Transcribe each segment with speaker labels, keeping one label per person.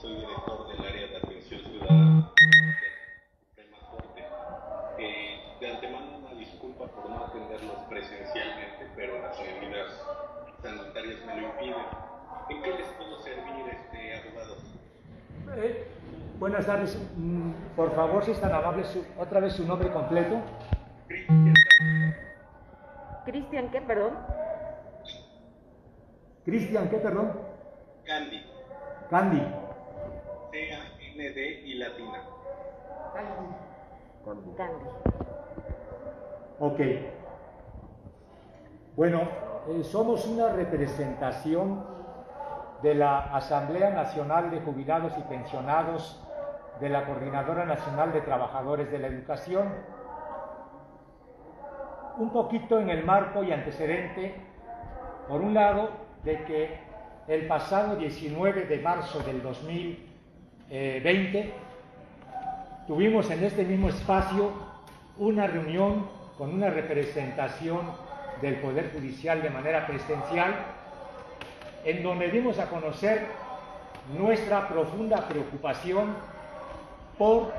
Speaker 1: soy director del área de atención ciudadana de Suprema Corte. De antemano una disculpa por no atenderlos presencialmente, pero las medidas sanitarias me lo impiden. ¿En qué les puedo servir, abogados?
Speaker 2: Buenas tardes. Por favor, si es tan amable, otra vez su nombre completo.
Speaker 3: Cristian, ¿qué, perdón?
Speaker 2: Cristian, ¿qué, perdón?
Speaker 1: Candy.
Speaker 2: Candy.
Speaker 1: C-A-N-D y latina.
Speaker 3: Candy.
Speaker 2: Ok. Bueno, somos una representación de la Asamblea Nacional de Jubilados y Pensionados de la Coordinadora Nacional de Trabajadores de la Educación. Un poquito en el marco y antecedente, por un lado, de que el pasado 19 de marzo del 2020 tuvimos en este mismo espacio una reunión con una representación del Poder Judicial de manera presencial, en donde dimos a conocer nuestra profunda preocupación por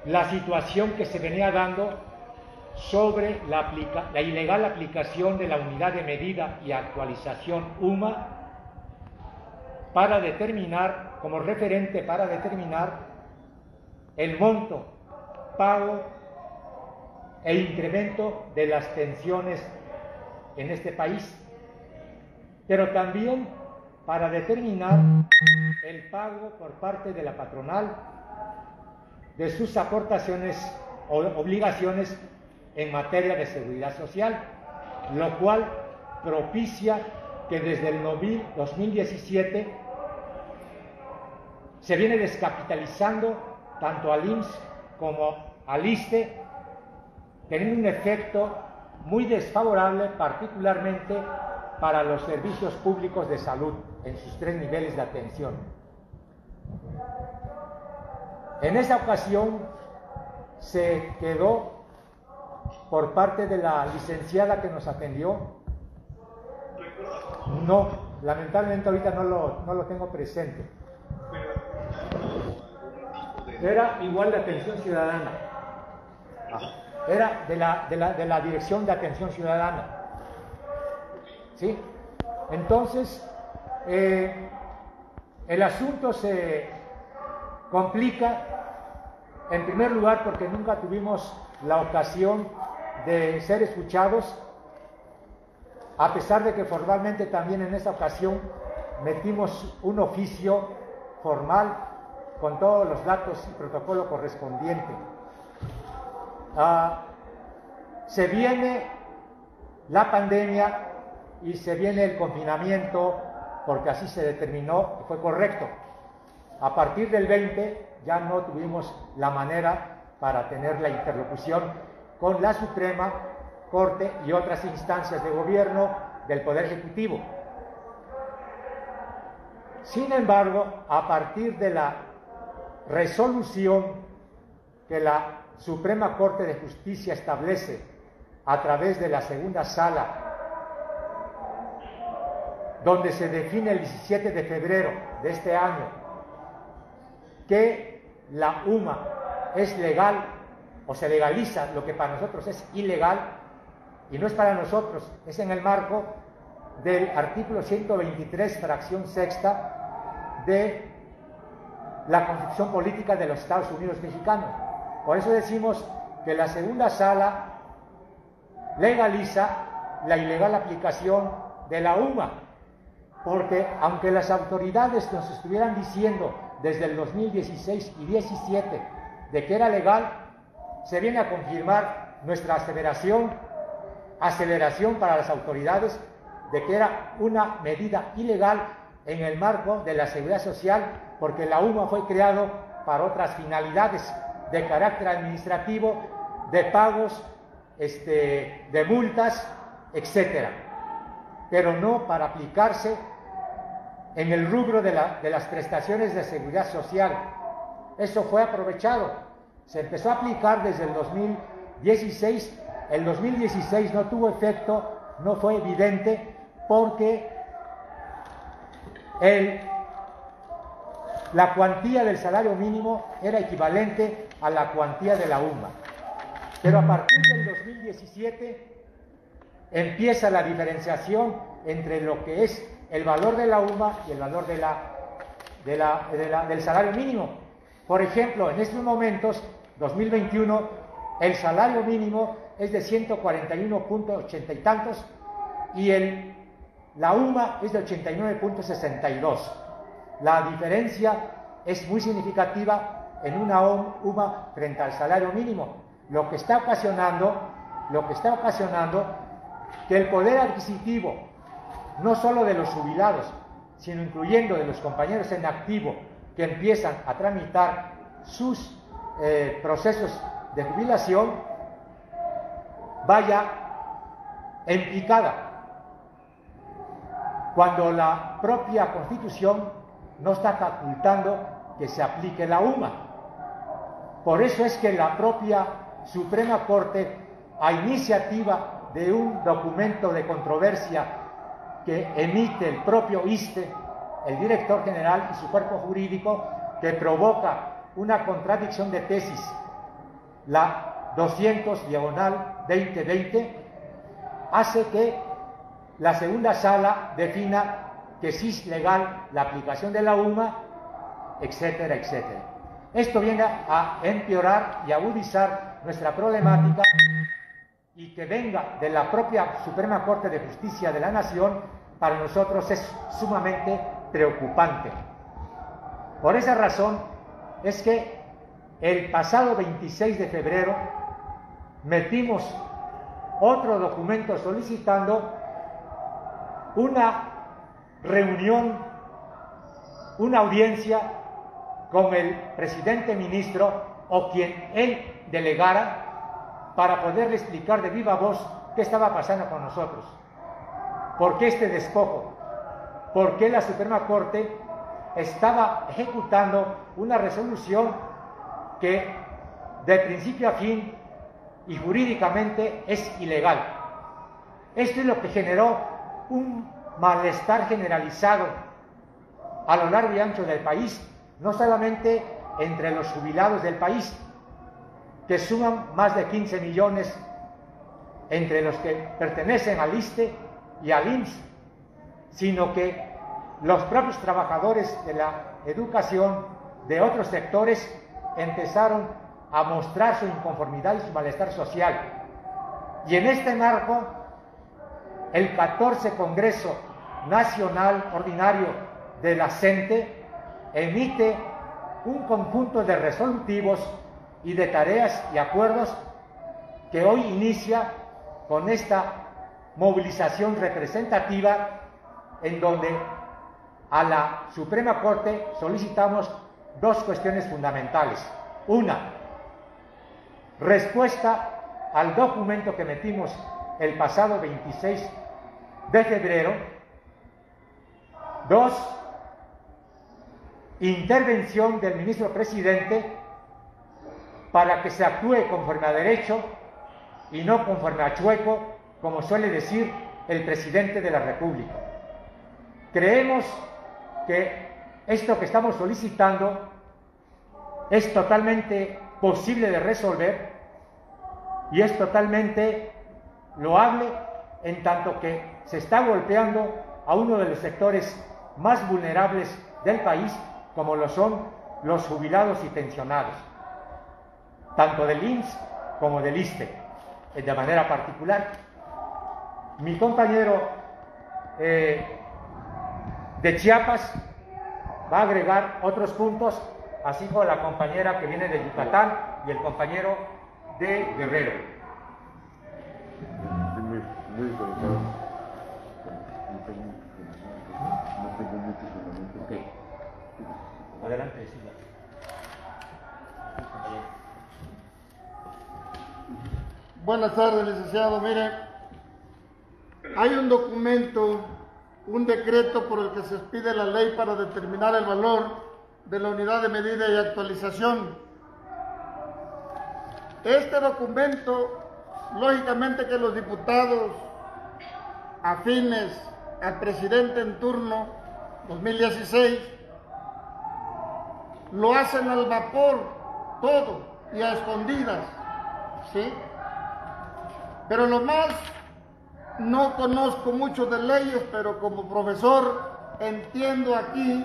Speaker 2: la situación que se venía dando sobre la ilegal aplicación de la unidad de medida y actualización UMA para determinar, como referente para determinar el monto, pago e incremento de las pensiones en este país, pero también para determinar el pago por parte de la patronal de sus aportaciones o obligaciones en materia de seguridad social, lo cual propicia que desde el 2017 se viene descapitalizando tanto al IMSS como al ISSSTE, teniendo un efecto muy desfavorable, particularmente para los servicios públicos de salud en sus tres niveles de atención. En esa ocasión se quedó por parte de la licenciada que nos atendió. No, lamentablemente ahorita no lo tengo presente. Era igual de atención ciudadana. Era de la Dirección de Atención Ciudadana. ¿Sí? Entonces, el asunto se complica, en primer lugar, porque nunca tuvimos la ocasión de ser escuchados, a pesar de que formalmente también en esta ocasión metimos un oficio formal con todos los datos y protocolo correspondiente. Se viene la pandemia y se viene el confinamiento, porque así se determinó y fue correcto. A partir del 20 ya no tuvimos la manera para tener la interlocución con la Suprema Corte y otras instancias de gobierno del Poder Ejecutivo. Sin embargo, a partir de la resolución que la Suprema Corte de Justicia establece a través de la segunda sala, donde se define el 17 de febrero de este año que la UMA es legal o se legaliza lo que para nosotros es ilegal, y no es para nosotros, es en el marco del artículo 123, fracción sexta de la Constitución Política de los Estados Unidos Mexicanos. Por eso decimos que la segunda sala legaliza la ilegal aplicación de la UMA, porque aunque las autoridades nos estuvieran diciendo desde el 2016 y 17 de que era legal, se viene a confirmar nuestra aceleración para las autoridades de que era una medida ilegal en el marco de la seguridad social, porque la UMA fue creado para otras finalidades de carácter administrativo, de pagos, de multas, etcétera, pero no para aplicarse en el rubro de las prestaciones de seguridad social. Eso fue aprovechado. Se empezó a aplicar desde el 2016, el 2016 no tuvo efecto, no fue evidente, porque el la cuantía del salario mínimo era equivalente a la cuantía de la UMA. Pero a partir del 2017 empieza la diferenciación entre lo que es el valor de la UMA y el valor del salario mínimo. Por ejemplo, en estos momentos, 2021, el salario mínimo es de 141.80 y tantos y la UMA es de 89.62. La diferencia es muy significativa en una UMA frente al salario mínimo, lo que está ocasionando que el poder adquisitivo, no solo de los jubilados, sino incluyendo de los compañeros en activo que empiezan a tramitar sus procesos de jubilación, vaya en picada, cuando la propia Constitución no está facultando que se aplique la UMA. Por eso es que la propia Suprema Corte, a iniciativa de un documento de controversia que emite el propio ISSSTE, el director general y su cuerpo jurídico, que provoca una contradicción de tesis, la 200/2020, hace que la segunda sala defina que sí es legal la aplicación de la UMA, etcétera, etcétera. Esto viene a empeorar y agudizar nuestra problemática, y que venga de la propia Suprema Corte de Justicia de la Nación, para nosotros es sumamente preocupante. Por esa razón es que el pasado 26 de febrero metimos otro documento solicitando una reunión, una audiencia con el presidente ministro o quien él delegara, para poderle explicar de viva voz qué estaba pasando con nosotros. ¿Por qué este despojo? ¿Por qué la Suprema Corte estaba ejecutando una resolución que de principio a fin y jurídicamente es ilegal? Esto es lo que generó un malestar generalizado a lo largo y ancho del país, no solamente entre los jubilados del país, que suman más de 15 millones entre los que pertenecen al ISSSTE y al IMSS, sino que los propios trabajadores de la educación de otros sectores empezaron a mostrar su inconformidad y su malestar social. Y en este marco, el 14 Congreso Nacional Ordinario de la CENTE emite un conjunto de resolutivos y de tareas y acuerdos que hoy inicia con esta movilización representativa, en donde a la Suprema Corte solicitamos dos cuestiones fundamentales. Una, respuesta al documento que metimos el pasado 26 de febrero. Dos, intervención del ministro presidente para que se actúe conforme a derecho y no conforme a chueco, como suele decir el presidente de la República. Creemos que esto que estamos solicitando es totalmente posible de resolver y es totalmente loable, en tanto que se está golpeando a uno de los sectores más vulnerables del país, como lo son los jubilados y pensionados, tanto del IMSS como del ISSSTE, de manera particular. Mi compañero de Chiapas va a agregar otros puntos, así como la compañera que viene de Yucatán y el compañero de Guerrero.
Speaker 4: Muy interesado. No tengo mucho fundamento.
Speaker 2: Okay. Adelante, Silvia.
Speaker 5: Buenas tardes, licenciado. Mire, hay un documento, un decreto por el que se expide la ley para determinar el valor de la unidad de medida y actualización. Este documento, lógicamente que los diputados afines al presidente en turno 2016 lo hacen al vapor, todo, y a escondidas, ¿sí? Pero lo más, no conozco mucho de leyes, pero como profesor entiendo aquí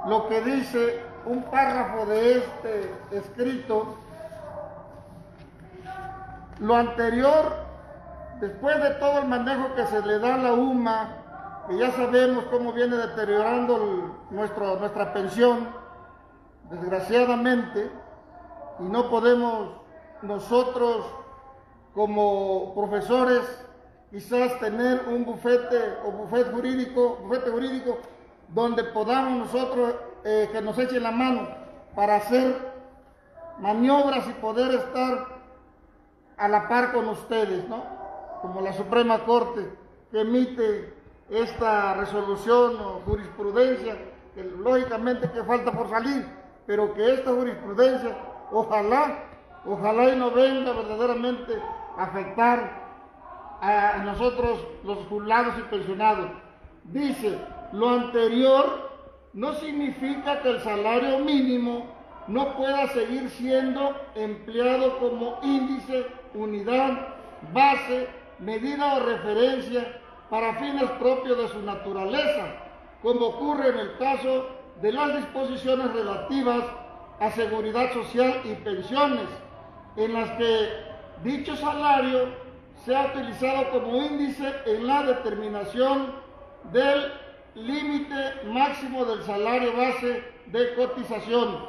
Speaker 5: lo que dice un párrafo de este escrito. Lo anterior, después de todo el manejo que se le da a la UMA, que ya sabemos cómo viene deteriorando nuestra pensión, desgraciadamente, y no podemos nosotros como profesores quizás tener un bufete jurídico donde podamos nosotros que nos echen la mano para hacer maniobras y poder estar a la par con ustedes, ¿no? Como la Suprema Corte que emite esta resolución o jurisprudencia, que lógicamente que falta por salir, pero que esta jurisprudencia ojalá y no venga verdaderamente a afectar a nosotros los jubilados y pensionados. Dice, lo anterior no significa que el salario mínimo no pueda seguir siendo empleado como índice, unidad, base, medida o referencia para fines propios de su naturaleza, como ocurre en el caso de las disposiciones relativas a seguridad social y pensiones, en las que dicho salario sea utilizado como índice en la determinación del límite máximo del salario base de cotización.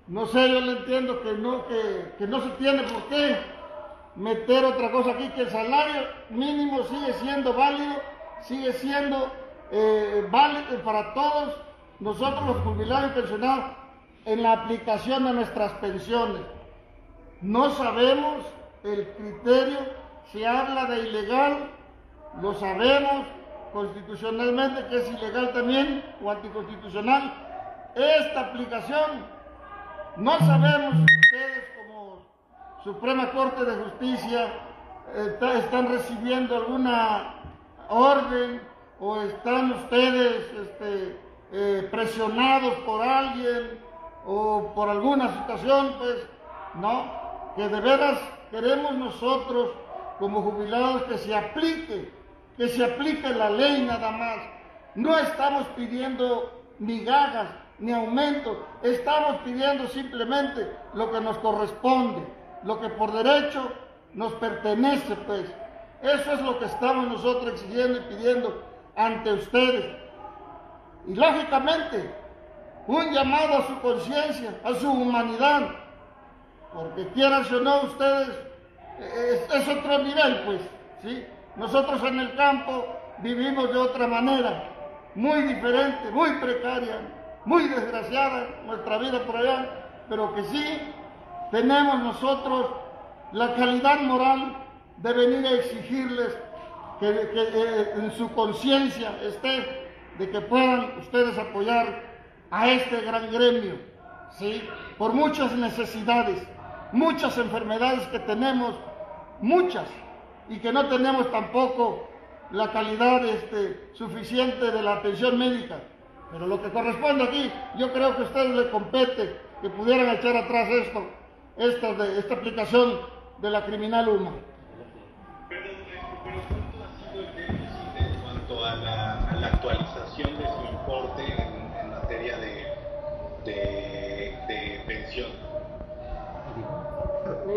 Speaker 5: No sé, yo le entiendo que no se tiene por qué meter otra cosa aquí, que el salario mínimo sigue siendo válido, sigue siendo válido para todos nosotros los jubilados y pensionados en la aplicación de nuestras pensiones. No sabemos el criterio, se habla de ilegal, lo sabemos constitucionalmente que es ilegal también o anticonstitucional esta aplicación. No sabemos si ustedes como Suprema Corte de Justicia están recibiendo alguna orden o están ustedes presionados por alguien o por alguna situación, pues, no, que de veras queremos nosotros como jubilados que se aplique la ley nada más. No estamos pidiendo migajas ni aumento, estamos pidiendo simplemente lo que nos corresponde, lo que por derecho nos pertenece, pues. Eso es lo que estamos nosotros exigiendo y pidiendo ante ustedes. Y lógicamente, un llamado a su conciencia, a su humanidad, porque quieran o no ustedes, es otro nivel, pues, ¿sí? Nosotros en el campo vivimos de otra manera, muy diferente, muy precaria, muy desgraciada nuestra vida por allá, pero que sí tenemos nosotros la calidad moral de venir a exigirles que en su conciencia esté de que puedan ustedes apoyar a este gran gremio, ¿sí? Por muchas necesidades, muchas enfermedades que tenemos, muchas, y que no tenemos tampoco la calidad suficiente de la atención médica. Pero lo que corresponde aquí, yo creo que a ustedes les compete que pudieran echar atrás esta aplicación de la criminal UMA.
Speaker 1: Pero ¿cuánto ha sido el déficit en cuanto a la actualización de su importe en materia de pensión?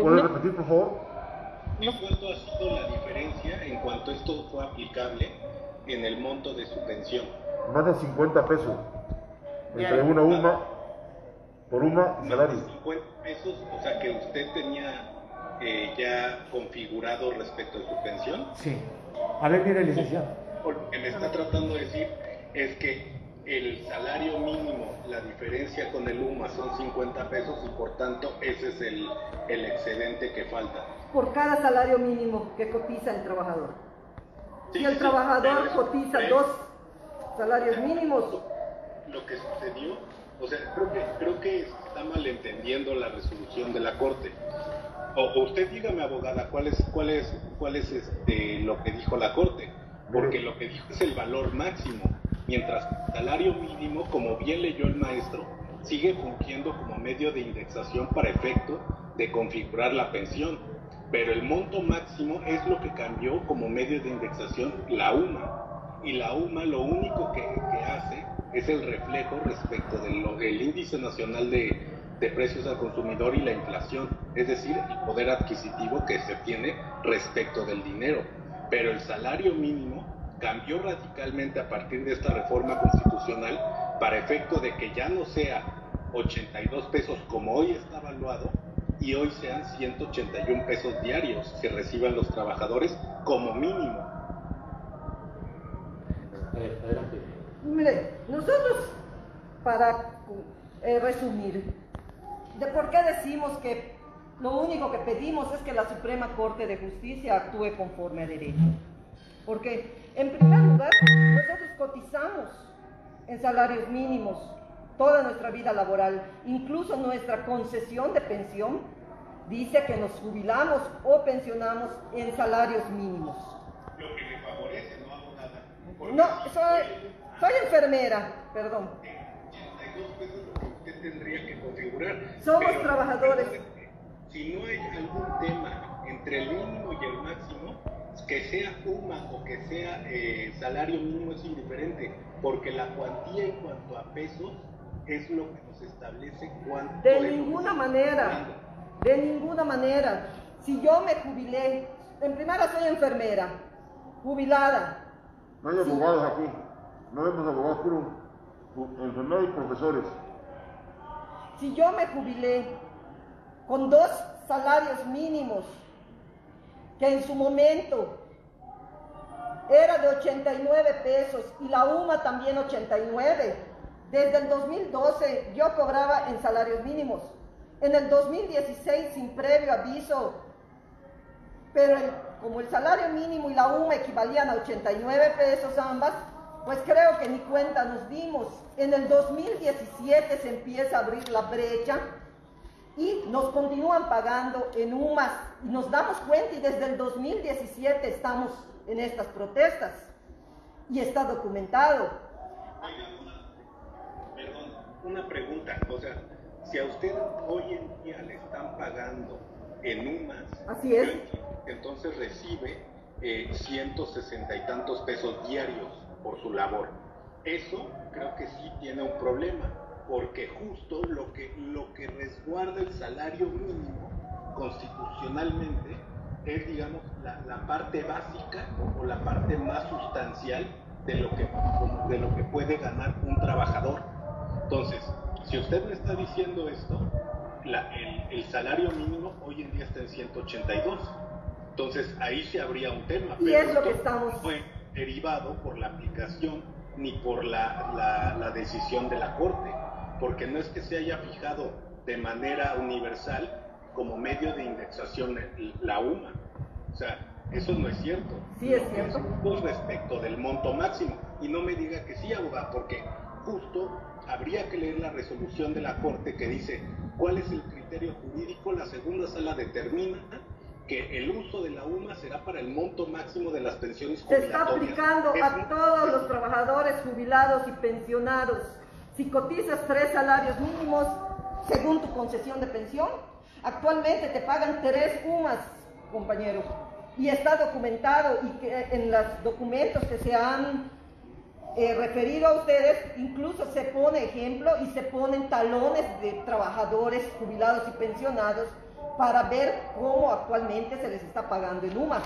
Speaker 4: ¿Puede repetir, por favor?
Speaker 1: ¿En cuánto ha sido la diferencia en cuanto esto fue aplicable en el monto de su pensión?
Speaker 4: Más de 50 pesos entre una UMA por UMA y salario.
Speaker 1: 50 pesos, o sea que usted tenía ya configurado respecto a su pensión.
Speaker 2: Sí. A ver, mire, licenciado.
Speaker 1: Lo que me está tratando de decir es que el salario mínimo, la diferencia con el UMA son 50 pesos y por tanto ese es el excedente que falta.
Speaker 6: Por cada salario mínimo que cotiza el trabajador.
Speaker 1: Sí,
Speaker 6: si el trabajador cotiza 2 salarios mínimos.
Speaker 1: Lo que sucedió, o sea, creo que está malentendiendo la resolución de la Corte. O usted dígame, abogada, ¿cuál es lo que dijo la Corte? Porque lo que dijo es el valor máximo, mientras el salario mínimo, como bien leyó el maestro, sigue fungiendo como medio de indexación para efecto de configurar la pensión, pero el monto máximo es lo que cambió como medio de indexación la UMA, y la UMA lo único que hace es el reflejo respecto del índice nacional de precios al consumidor y la inflación, es decir, el poder adquisitivo que se tiene respecto del dinero. Pero el salario mínimo cambió radicalmente a partir de esta reforma constitucional para efecto de que ya no sea 82 pesos como hoy está evaluado, y hoy sean 181 pesos diarios que reciban los trabajadores como mínimo.
Speaker 2: Adelante.
Speaker 6: Mire, nosotros, para resumir, ¿de por qué decimos que lo único que pedimos es que la Suprema Corte de Justicia actúe conforme a derecho? Porque, en primer lugar, nosotros cotizamos en salarios mínimos toda nuestra vida laboral, incluso nuestra concesión de pensión dice que nos jubilamos o pensionamos en salarios mínimos.
Speaker 1: Lo que me favorece, no hago nada.
Speaker 6: No, soy enfermera, perdón.
Speaker 1: 82 pesos es lo que usted tendría que configurar.
Speaker 6: Somos
Speaker 1: Pero,
Speaker 6: trabajadores.
Speaker 1: Si no hay algún tema entre el mínimo y el máximo, que sea UMA o que sea salario mínimo es indiferente, porque la cuantía en cuanto a pesos es lo que nos establece cuánto.
Speaker 6: De ninguna manera. Si yo me jubilé, en primera soy enfermera, jubilada.
Speaker 4: No hay abogados aquí, no vemos abogados, puro enfermeros y profesores.
Speaker 6: Si yo me jubilé con 2 salarios mínimos, que en su momento era de 89 pesos y la UMA también 89, desde el 2012 yo cobraba en salarios mínimos. En el 2016 sin previo aviso, pero como el salario mínimo y la UMA equivalían a 89 pesos ambas, pues creo que ni cuenta nos dimos. En el 2017 se empieza a abrir la brecha y nos continúan pagando en UMAS, y nos damos cuenta, y desde el 2017 estamos en estas protestas y está documentado.
Speaker 1: Una pregunta, o sea, si a usted hoy en día le están pagando en UMAS,
Speaker 6: así es,
Speaker 1: entonces recibe 160 y tantos pesos diarios por su labor. Eso creo que sí tiene un problema, porque justo lo que resguarda el salario mínimo constitucionalmente es, digamos, la parte básica o la parte más sustancial de lo que puede ganar un trabajador. Entonces, si usted me está diciendo esto, el salario mínimo hoy en día está en 182. Entonces, ahí se habría un tema.
Speaker 6: Y
Speaker 1: pero
Speaker 6: es lo que
Speaker 1: esto
Speaker 6: estamos...
Speaker 1: no fue derivado por la aplicación ni por la decisión de la Corte, porque no es que se haya fijado de manera universal como medio de indexación la UMA. O sea, eso no es cierto.
Speaker 6: Sí, es cierto.
Speaker 1: Pues respecto del monto máximo. Y no me diga que sí, abogado, porque justo habría que leer la resolución de la Corte que dice cuál es el criterio jurídico. La segunda sala determina que el uso de la UMA será para el monto máximo de las pensiones
Speaker 6: Se
Speaker 1: jubilatorias.
Speaker 6: está aplicando a todos los trabajadores jubilados y pensionados. Si cotizas 3 salarios mínimos, según tu concesión de pensión, actualmente te pagan 3 UMAS, compañero. Y está documentado, y que en los documentos que se han referido a ustedes, incluso se pone ejemplo y se ponen talones de trabajadores jubilados y pensionados para ver cómo actualmente se les está pagando en UMA.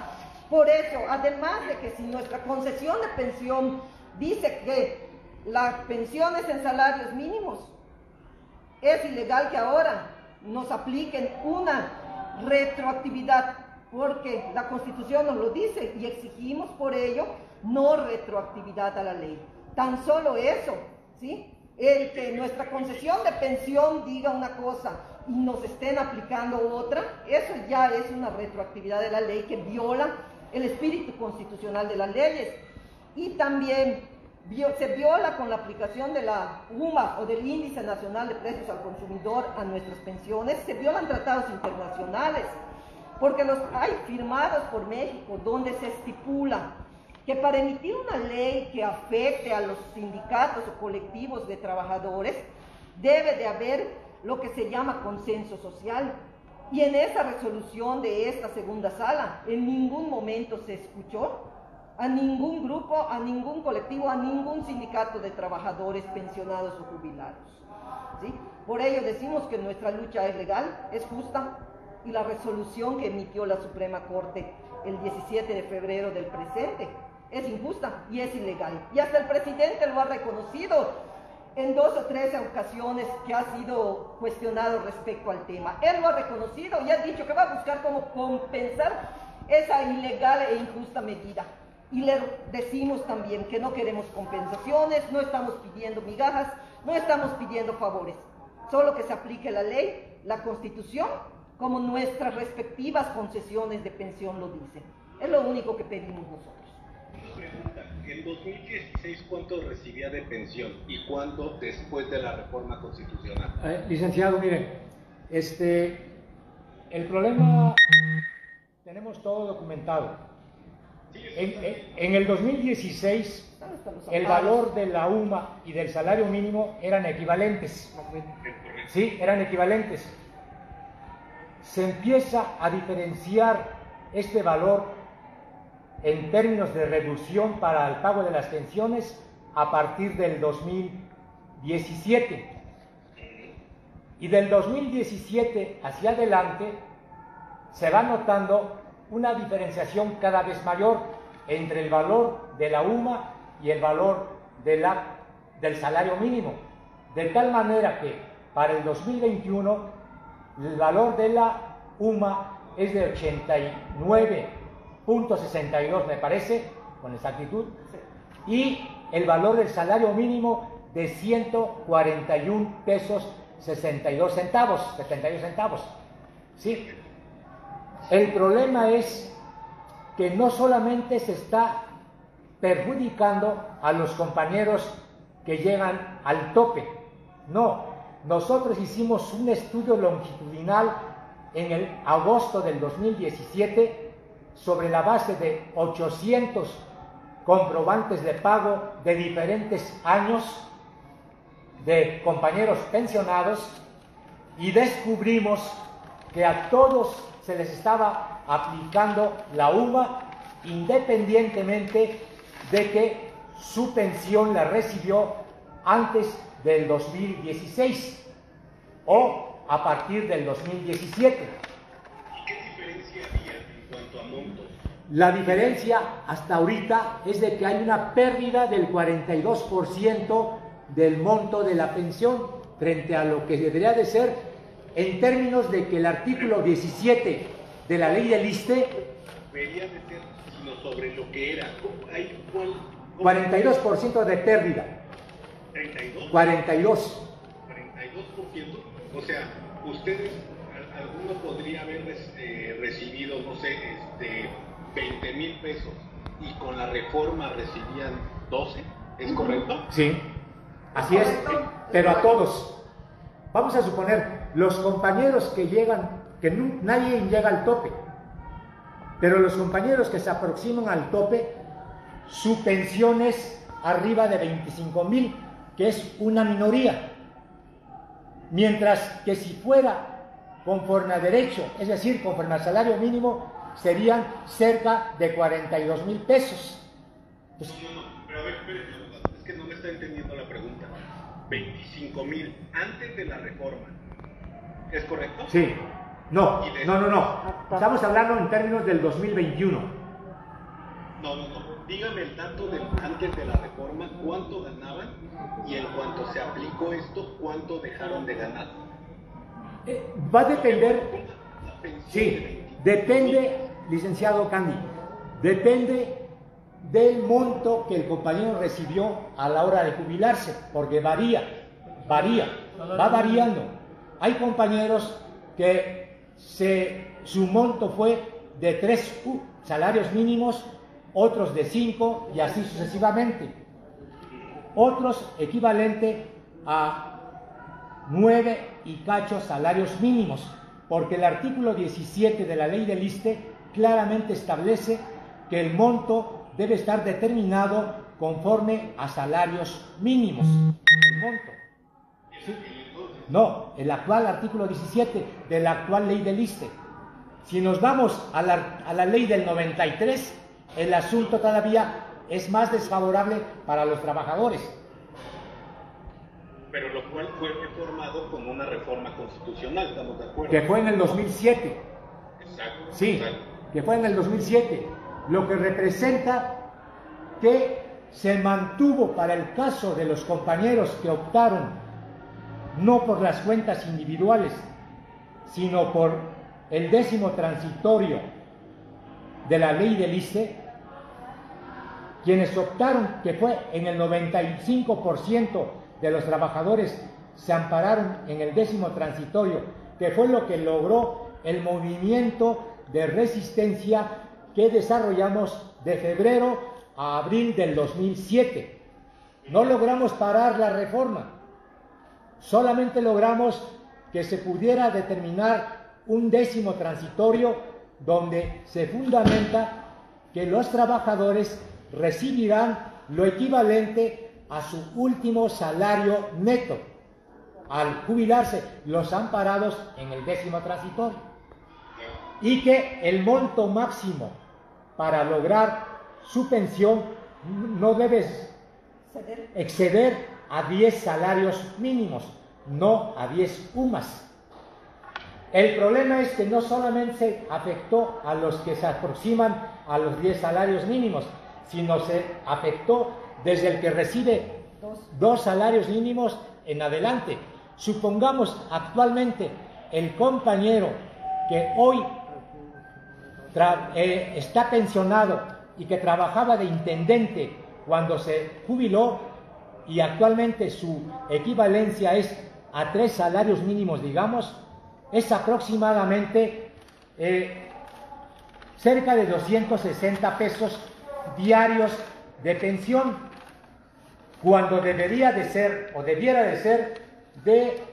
Speaker 6: Por eso, además de que si nuestra concesión de pensión dice que las pensiones en salarios mínimos, es ilegal que ahora nos apliquen una retroactividad, porque la Constitución nos lo dice y exigimos por ello no retroactividad a la ley. Tan solo eso, ¿sí? El que nuestra concesión de pensión diga una cosa y nos estén aplicando otra, eso ya es una retroactividad de la ley que viola el espíritu constitucional de las leyes. Y también se viola con la aplicación de la UMA o del Índice Nacional de Precios al Consumidor a nuestras pensiones, se violan tratados internacionales, porque los hay firmados por México, donde se estipula que para emitir una ley que afecte a los sindicatos o colectivos de trabajadores, debe de haber lo que se llama consenso social. Y en esa resolución de esta segunda sala, en ningún momento se escuchó a ningún grupo, a ningún colectivo, a ningún sindicato de trabajadores pensionados o jubilados, ¿sí? Por ello decimos que nuestra lucha es legal, es justa, y la resolución que emitió la Suprema Corte el 17 de febrero del presente es injusta y es ilegal. Y hasta el presidente lo ha reconocido en 2 o 3 ocasiones que ha sido cuestionado respecto al tema. Él lo ha reconocido y ha dicho que va a buscar cómo compensar esa ilegal e injusta medida. Y le decimos también que no queremos compensaciones, no estamos pidiendo migajas, no estamos pidiendo favores, solo que se aplique la ley, la Constitución, como nuestras respectivas concesiones de pensión lo dicen. Es lo único que pedimos nosotros.
Speaker 1: Una pregunta, en 2016 ¿cuánto recibía de pensión y cuánto después de la reforma constitucional?
Speaker 2: Licenciado, miren, el problema tenemos todo documentado. En el 2016 el valor de la UMA y del salario mínimo eran equivalentes. Sí, eran equivalentes. Se empieza a diferenciar este valor en términos de reducción para el pago de las pensiones a partir del 2017. Y del 2017 hacia adelante se va notando una diferenciación cada vez mayor entre el valor de la UMA y el valor del salario mínimo, de tal manera que para el 2021 el valor de la UMA es de 89.62, me parece, con exactitud, y el valor del salario mínimo de 141 pesos 72 centavos, ¿sí? El problema es que no solamente se está perjudicando a los compañeros que llegan al tope, no, nosotros hicimos un estudio longitudinal en el agosto del 2017 sobre la base de 800 comprobantes de pago de diferentes años de compañeros pensionados y descubrimos que a todos se les estaba aplicando la UMA independientemente de que su pensión la recibió antes del 2016 o a partir del 2017.
Speaker 1: ¿Y qué diferencia había en cuanto a montos?
Speaker 2: La diferencia hasta ahorita es de que hay una pérdida del 42% del monto de la pensión frente a lo que debería de ser en términos de que el artículo 17 de la ley del ISSSTE
Speaker 1: Debería de ser, sino sobre lo que era. Hay
Speaker 2: 42% de pérdida.
Speaker 1: 32.
Speaker 2: 42.
Speaker 1: 42%. O sea, ustedes, alguno podría haber recibido, no sé, 20,000 pesos y con la reforma recibían 12, ¿es correcto?
Speaker 2: Sí, así es, pero a todos. Vamos a suponer, los compañeros que llegan, que nadie llega al tope, pero los compañeros que se aproximan al tope, su pensión es arriba de 25,000, que es una minoría. Mientras que si fuera conforme a derecho, es decir, conforme al salario mínimo, serían cerca de 42,000 pesos. Entonces,
Speaker 1: No, pero a ver, espérate, es que no me está entendiendo la pregunta. 25,000 antes de la reforma, ¿es correcto?
Speaker 2: sí, no. Estamos hablando en términos del 2021.
Speaker 1: No. Dígame el dato antes de la reforma, cuánto ganaban y en cuanto se aplicó esto, cuánto dejaron de ganar.
Speaker 2: Va a depender,
Speaker 1: La pensión
Speaker 2: sí,
Speaker 1: de
Speaker 2: depende, licenciado Candy, depende del monto que el compañero recibió a la hora de jubilarse, porque va variando. Hay compañeros que su monto fue de 3 salarios mínimos, otros de 5 y así sucesivamente. Otros equivalente a 9 y cacho salarios mínimos, porque el artículo 17 de la ley del ISSSTE claramente establece que el monto debe estar determinado conforme a salarios mínimos. El monto. ¿Sí? No, el actual artículo 17 de la actual ley del ISSSTE. Si nos vamos a la ley del 93, el asunto todavía es más desfavorable para los trabajadores.
Speaker 1: Pero lo cual fue reformado con una reforma constitucional, ¿estamos de acuerdo?
Speaker 2: Que fue en el 2007.
Speaker 1: Exacto.
Speaker 2: Sí,
Speaker 1: exacto.
Speaker 2: que fue en el 2007. Lo que representa que se mantuvo para el caso de los compañeros que optaron no por las cuentas individuales, sino por el 10º transitorio de la ley del ISSSTE, quienes optaron, que fue en el 95% de los trabajadores se ampararon en el 10º transitorio, que fue lo que logró el movimiento de resistencia que desarrollamos de febrero a abril del 2007. No logramos parar la reforma, solamente logramos que se pudiera determinar un 10º transitorio donde se fundamenta que los trabajadores recibirán lo equivalente a su último salario neto al jubilarse, los amparados en el 10º transitorio, y que el monto máximo para lograr su pensión no debe exceder a 10 salarios mínimos, no a 10 UMAS. El problema es que no solamente se afectó a los que se aproximan a los 10 salarios mínimos, sino se afectó desde el que recibe 2 salarios mínimos en adelante. Supongamos actualmente el compañero que hoy está pensionado y que trabajaba de intendente cuando se jubiló y actualmente su equivalencia es a 3 salarios mínimos, digamos, es aproximadamente cerca de 260 pesos diarios de pensión, cuando debería de ser o debiera de ser de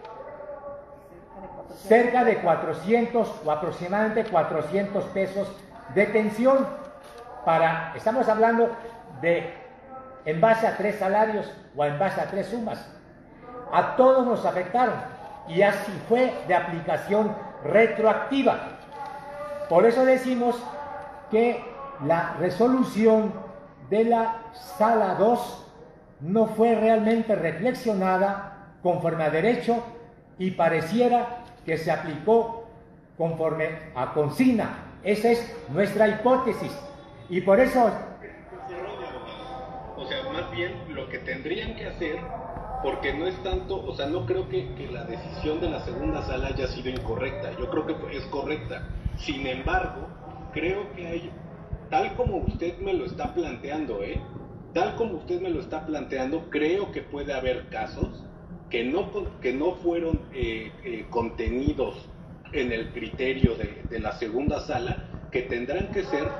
Speaker 2: cerca de 400 o aproximadamente 400 pesos de pensión. Estamos hablando de en base a 3 salarios o en base a 3 sumas. A todos nos afectaron y así fue de aplicación retroactiva. Por eso decimos que la resolución de la Sala 2 no fue realmente reflexionada conforme a derecho y pareciera que se aplicó conforme a consigna. Esa es nuestra hipótesis y por eso...
Speaker 1: O sea, más bien lo que tendrían que hacer, porque no es tanto, o sea, no creo que la decisión de la segunda sala haya sido incorrecta, yo creo que es correcta. Sin embargo, creo que hay, tal como usted me lo está planteando, tal como usted me lo está planteando, creo que puede haber casos que no fueron contenidos en el criterio de la segunda sala, que tendrán que ser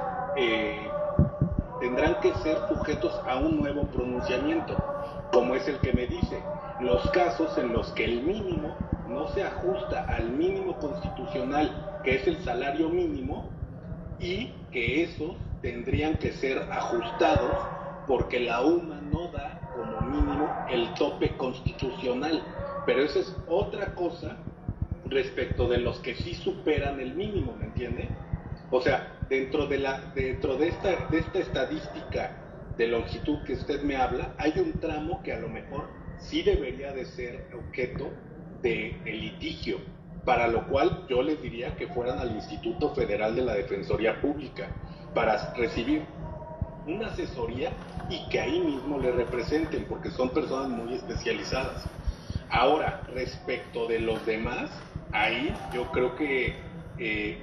Speaker 1: sujetos a un nuevo pronunciamiento, como es el que me dice, los casos en los que el mínimo no se ajusta al mínimo constitucional, que es el salario mínimo, y que esos tendrían que ser ajustados porque la UMA no da como mínimo el tope constitucional, pero esa es otra cosa respecto de los que sí superan el mínimo, ¿me entiende? O sea, dentro de esta estadística de longitud que usted me habla, hay un tramo que a lo mejor sí debería de ser objeto de litigio, para lo cual yo les diría que fueran al Instituto Federal de la Defensoría Pública para recibir una asesoría y que ahí mismo le representen, porque son personas muy especializadas. Ahora, respecto de los demás, ahí yo creo que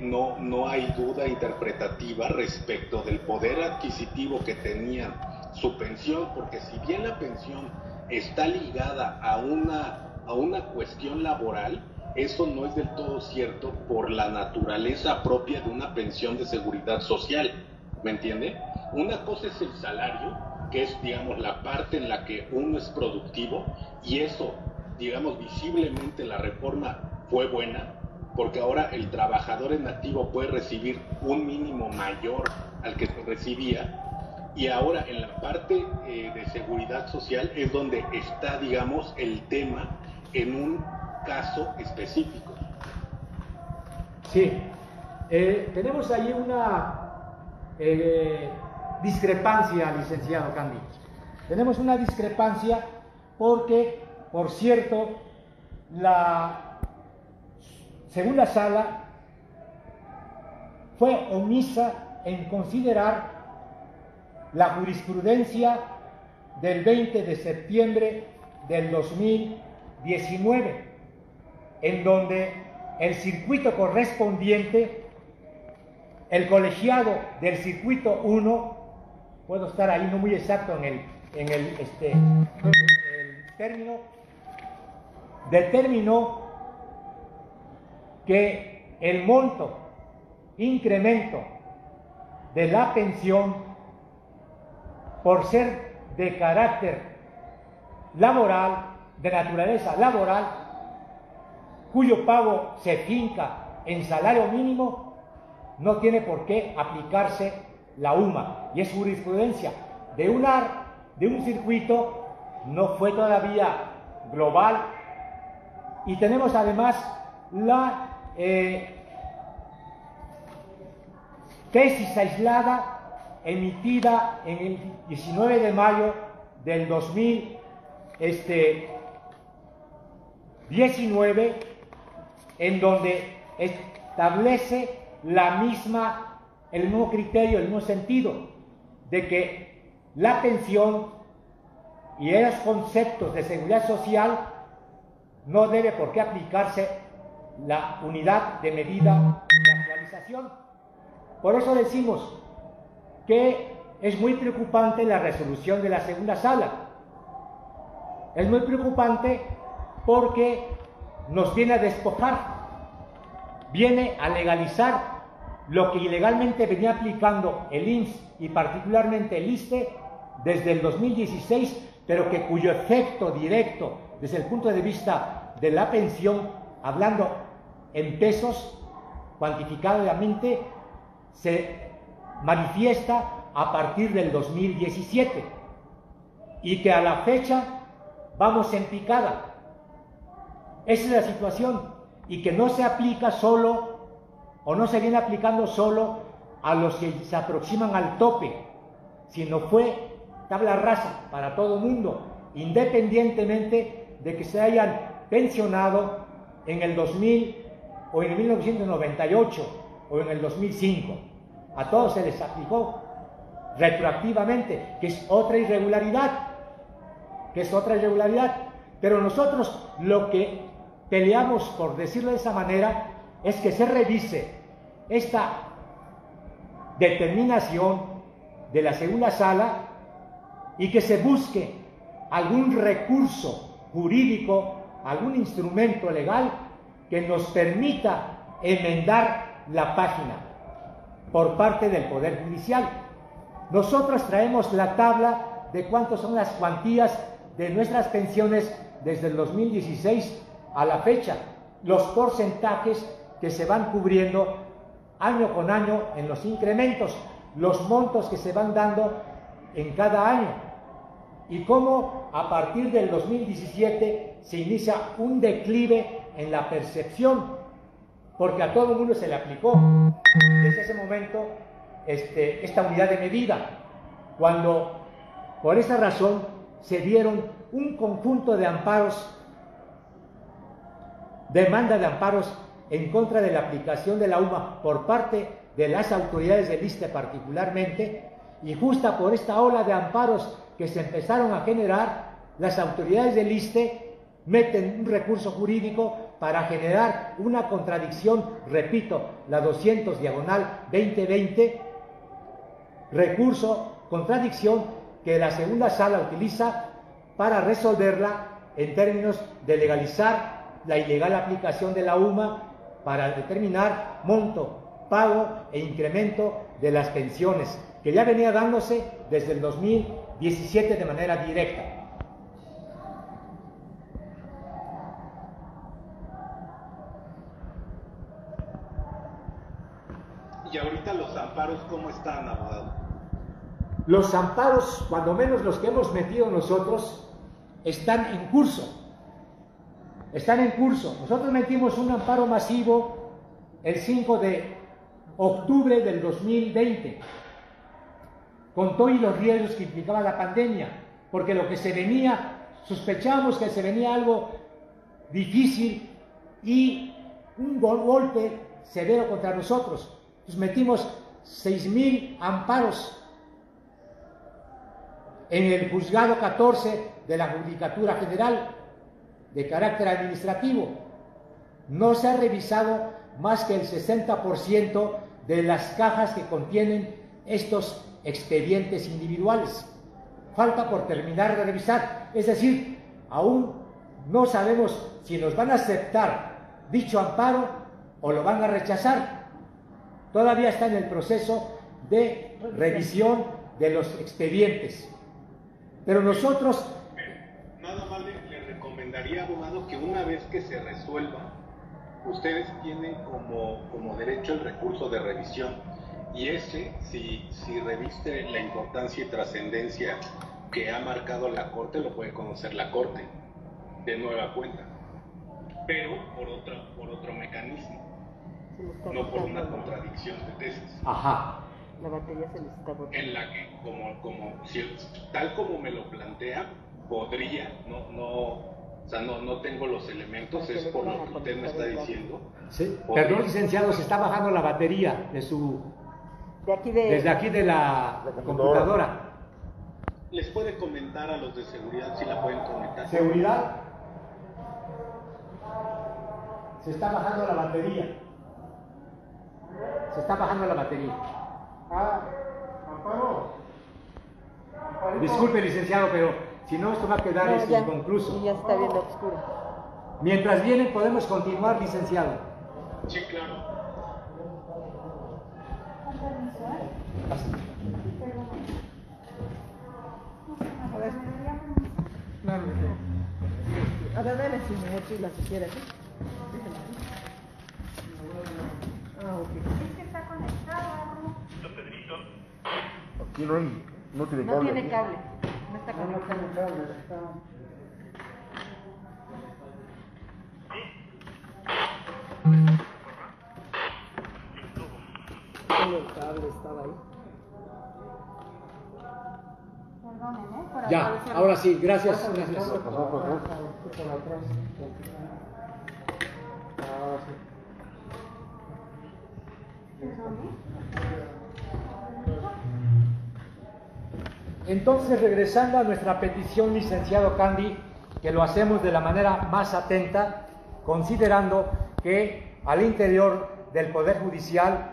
Speaker 1: no hay duda interpretativa respecto del poder adquisitivo que tenían su pensión, porque si bien la pensión está ligada a una cuestión laboral, eso no es del todo cierto por la naturaleza propia de una pensión de seguridad social, ¿me entiende? Una cosa es el salario, que es, digamos, la parte en la que uno es productivo, y eso, digamos, visiblemente la reforma fue buena, porque ahora el trabajador en activo puede recibir un mínimo mayor al que se recibía, y ahora en la parte de seguridad social es donde está, digamos, el tema en un caso específico.
Speaker 2: Sí, tenemos ahí una discrepancia, licenciado Candy. Tenemos una discrepancia porque, por cierto, la segunda sala fue omisa en considerar la jurisprudencia del 20 de septiembre del 2019, en donde el circuito correspondiente, el colegiado del circuito 1, puedo estar ahí no muy exacto en el término, determinó que el monto, incremento de la pensión, por ser de carácter laboral, de naturaleza laboral, cuyo pago se finca en salario mínimo, no tiene por qué aplicarse la UMA, y es jurisprudencia de un circuito, no fue todavía global. Y tenemos además la tesis aislada emitida en el 19 de mayo del 2019, en donde establece el mismo criterio, el mismo sentido, de que la pensión y esos conceptos de seguridad social no debe por qué aplicarse la unidad de medida de actualización. Por eso decimos que es muy preocupante la resolución de la segunda sala. Es muy preocupante porque nos viene a despojar, viene a legalizar lo que ilegalmente venía aplicando el IMSS y particularmente el ISSSTE desde el 2016, pero que cuyo efecto directo desde el punto de vista de la pensión, hablando en pesos, cuantificadamente, se manifiesta a partir del 2017 y que a la fecha vamos en picada. Esa es la situación, y que no se aplica solo o no se viene aplicando solo a los que se aproximan al tope, sino fue tabla rasa para todo el mundo, independientemente de que se hayan pensionado en el 2000 o en el 1998 o en el 2005. A todos se les aplicó retroactivamente, que es otra irregularidad, pero nosotros lo que peleamos, por decirlo de esa manera, es que se revise esta determinación de la segunda sala y que se busque algún recurso jurídico, algún instrumento legal que nos permita enmendar la página por parte del Poder Judicial. Nosotros traemos la tabla de cuántas son las cuantías de nuestras pensiones desde el 2016 a la fecha, los porcentajes que se van cubriendo año con año en los incrementos, los montos que se van dando en cada año, y cómo a partir del 2017 se inicia un declive en la percepción, porque a todo el mundo se le aplicó desde ese momento esta unidad de medida, cuando por esa razón se dieron un conjunto de amparos, demanda de amparos en contra de la aplicación de la UMA por parte de las autoridades del ISSSTE particularmente, y justa por esta ola de amparos que se empezaron a generar, las autoridades del ISSSTE meten un recurso jurídico para generar una contradicción, repito, la 200/2020, recurso, contradicción que la segunda sala utiliza para resolverla en términos de legalizar la ilegal aplicación de la UMA para determinar monto, pago e incremento de las pensiones, que ya venía dándose desde el 2017 de manera directa.
Speaker 1: Y ahorita los amparos, ¿cómo están, abogado?
Speaker 2: Los amparos, cuando menos los que hemos metido nosotros, están en curso. están en curso. Nosotros metimos un amparo masivo el 5 de octubre del 2020, con todos los riesgos que implicaba la pandemia, porque lo que se venía, sospechamos que se venía algo difícil y un golpe severo contra nosotros. Entonces metimos 6,000 amparos en el juzgado 14 de la Judicatura General de carácter administrativo. No se ha revisado más que el 60% de las cajas que contienen estos expedientes individuales. Falta por terminar de revisar, es decir, aún no sabemos si nos van a aceptar dicho amparo o lo van a rechazar. Todavía está en el proceso de revisión de los expedientes. Pero nosotros...
Speaker 1: Nada más le recomendaría, abogado, que una vez que se resuelva, ustedes tienen como derecho el recurso de revisión. Y ese, si reviste la importancia y trascendencia que ha marcado la Corte, lo puede conocer la Corte de nueva cuenta, pero por otro mecanismo, no por una contradicción de tesis.
Speaker 2: Ajá.
Speaker 3: La batería se les está botando.
Speaker 1: En la que, tal como me lo plantea, podría, no tengo los elementos, es por lo que usted me está diciendo.
Speaker 2: Sí. Perdón, licenciado, se está bajando la batería de su... Desde aquí de la computadora.
Speaker 1: ¿Les puede comentar a los de seguridad si la pueden conectar?
Speaker 2: ¿Seguridad? Se está bajando la batería. Se está bajando la batería.
Speaker 5: Amparo.
Speaker 2: Disculpe, licenciado, pero si no, esto va a quedar inconcluso.
Speaker 3: Y ya se está viendo oscuro.
Speaker 2: Mientras vienen, podemos continuar, licenciado.
Speaker 1: Sí, claro.
Speaker 6: A ver. Claro. A ver, dale su mochila si quieres. Ok.
Speaker 7: Es que está conectado.
Speaker 4: Aquí no tiene
Speaker 3: No
Speaker 4: cable.
Speaker 3: tiene cable. No está conectado.
Speaker 6: Solo el cable estaba ahí.
Speaker 7: Perdonen, por
Speaker 2: Ya,
Speaker 7: atravesar.
Speaker 2: ahora sí, gracias. Gracias. Entonces, regresando a nuestra petición, licenciado Candy, que lo hacemos de la manera más atenta, considerando que al interior del Poder Judicial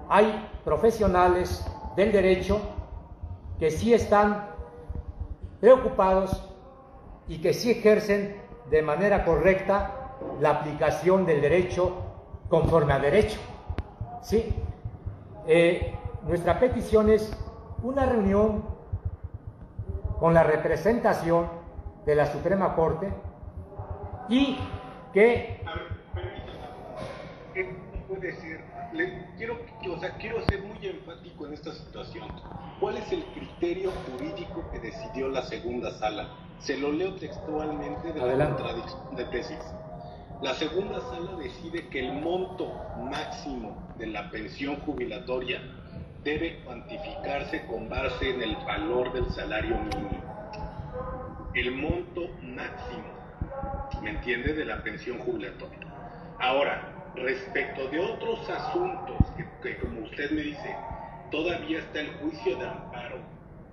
Speaker 2: hay profesionales del derecho que sí están preocupados y que sí ejercen de manera correcta la aplicación del derecho conforme a derecho. ¿Sí? Nuestra petición es una reunión con la representación de la Suprema Corte y que...
Speaker 1: A ver, permítame. ¿Qué puede ser? Quiero ser muy enfático en esta situación. ¿Cuál es el criterio jurídico que decidió la segunda sala? Se lo leo textualmente de la contradicción de tesis. La segunda sala decide que el monto máximo de la pensión jubilatoria debe cuantificarse con base en el valor del salario mínimo. El monto máximo, ¿me entiende?, de la pensión jubilatoria. Ahora, respecto de otros asuntos que como usted me dice, todavía está el juicio de amparo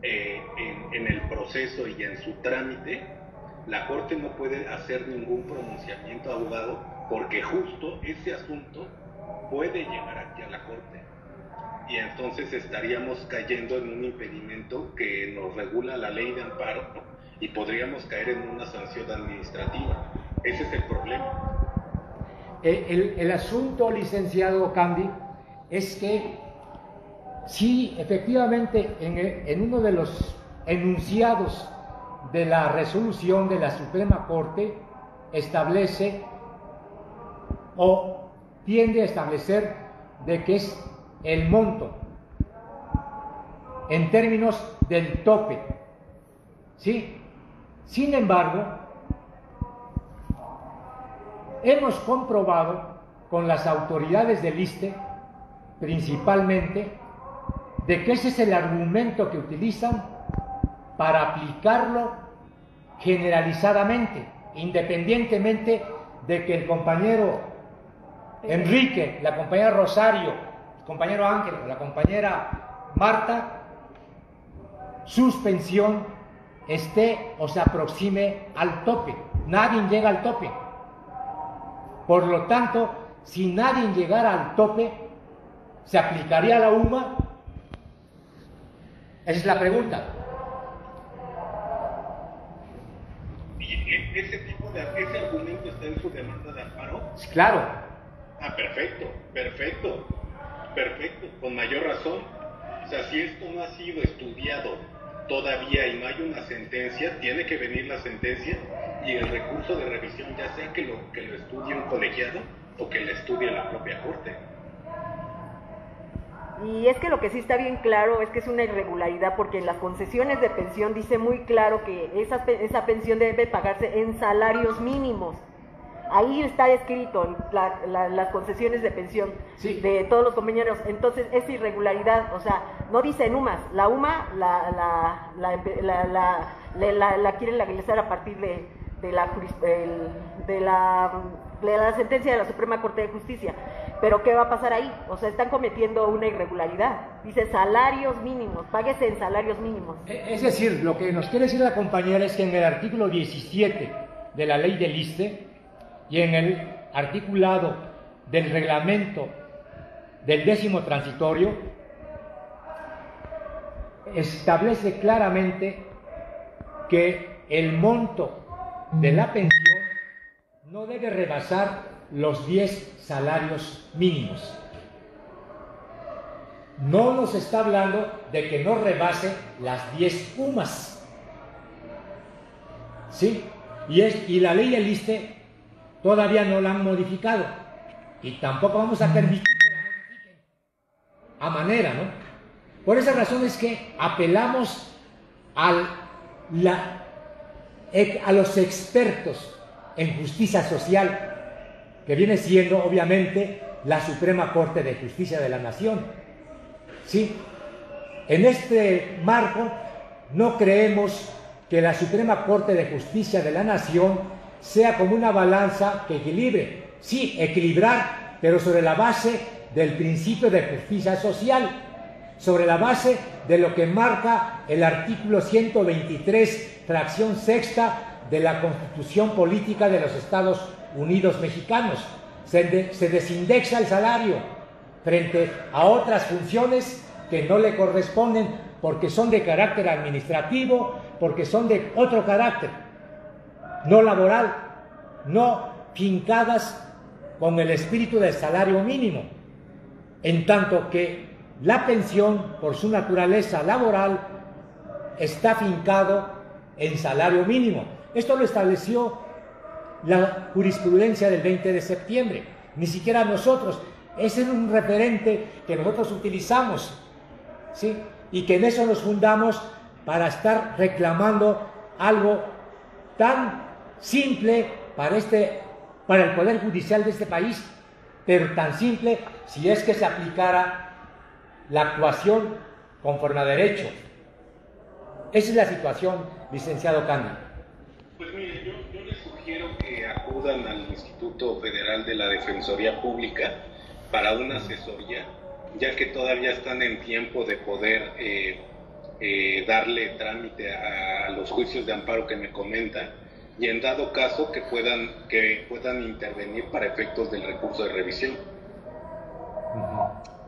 Speaker 1: en el proceso y en su trámite, la Corte no puede hacer ningún pronunciamiento, abogado, porque justo ese asunto puede llegar aquí a la Corte. Y entonces estaríamos cayendo en un impedimento que nos regula la ley de amparo y podríamos caer en una sanción administrativa. Ese es el problema.
Speaker 2: El asunto, licenciado Candy, es que sí, efectivamente, en uno de los enunciados de la resolución de la Suprema Corte establece o tiende a establecer de que es el monto en términos del tope, ¿sí? Sin embargo, hemos comprobado con las autoridades del ISSSTE, principalmente, de que ese es el argumento que utilizan para aplicarlo generalizadamente, independientemente de que el compañero Enrique, la compañera Rosario, el compañero Ángel, la compañera Marta, su pensión esté o se aproxime al tope. Nadie llega al tope. Por lo tanto, si nadie llegara al tope, ¿se aplicaría la UMA? Esa es la pregunta.
Speaker 1: ¿Y ese argumento está en su demanda de amparo?
Speaker 2: Claro.
Speaker 1: Ah, perfecto, con mayor razón. O sea, si esto no ha sido estudiado todavía y no hay una sentencia, tiene que venir la sentencia y el recurso de revisión, ya sea que lo estudie un colegiado o que lo estudie la propia Corte.
Speaker 3: Y es que lo que sí está bien claro es que es una irregularidad, porque en las concesiones de pensión dice muy claro que esa pensión debe pagarse en salarios mínimos. Ahí está escrito las concesiones de pensión de todos los compañeros. Entonces es irregularidad, o sea, no dice en UMAS. La UMA la quieren legalizar a partir de la sentencia de la Suprema Corte de Justicia. Pero ¿qué va a pasar ahí? O sea, están cometiendo una irregularidad. Dice salarios mínimos, páguese en salarios mínimos.
Speaker 2: Es decir, lo que nos quiere decir la compañera es que en el artículo 17 de la ley del ISSSTE y en el articulado del reglamento del 10º transitorio establece claramente que el monto de la pensión no debe rebasar los 10 salarios mínimos. No nos está hablando de que no rebase las 10 UMAS. ¿Sí? Y la ley del ISSSTE todavía no la han modificado. Y tampoco vamos a permitir que la modifiquen a manera, ¿no? Por esa razón es que apelamos a los expertos en justicia social, que viene siendo obviamente la Suprema Corte de Justicia de la Nación. ¿Sí? En este marco no creemos que la Suprema Corte de Justicia de la Nación sea como una balanza que equilibre. Sí, equilibrar, pero sobre la base del principio de justicia social, sobre la base de lo que marca el artículo 123, fracción sexta de la Constitución Política de los Estados Unidos Mexicanos. Se desindexa el salario frente a otras funciones que no le corresponden porque son de carácter administrativo, porque son de otro carácter, no laboral, no fincadas con el espíritu del salario mínimo, en tanto que la pensión, por su naturaleza laboral, está fincado en salario mínimo. Esto lo estableció la jurisprudencia del 20 de septiembre, ni siquiera nosotros. Ese es un referente que nosotros utilizamos, ¿sí? Y que en eso nos fundamos para estar reclamando algo tan simple para el Poder Judicial de este país, pero tan simple si es que se aplicara la actuación conforme a derecho. Esa es la situación, licenciado Cándido.
Speaker 1: Pues mire, yo les sugiero que acudan al Instituto Federal de la Defensoría Pública para una asesoría, ya que todavía están en tiempo de poder darle trámite a los juicios de amparo que me comentan, y en dado caso que puedan intervenir para efectos del recurso de revisión,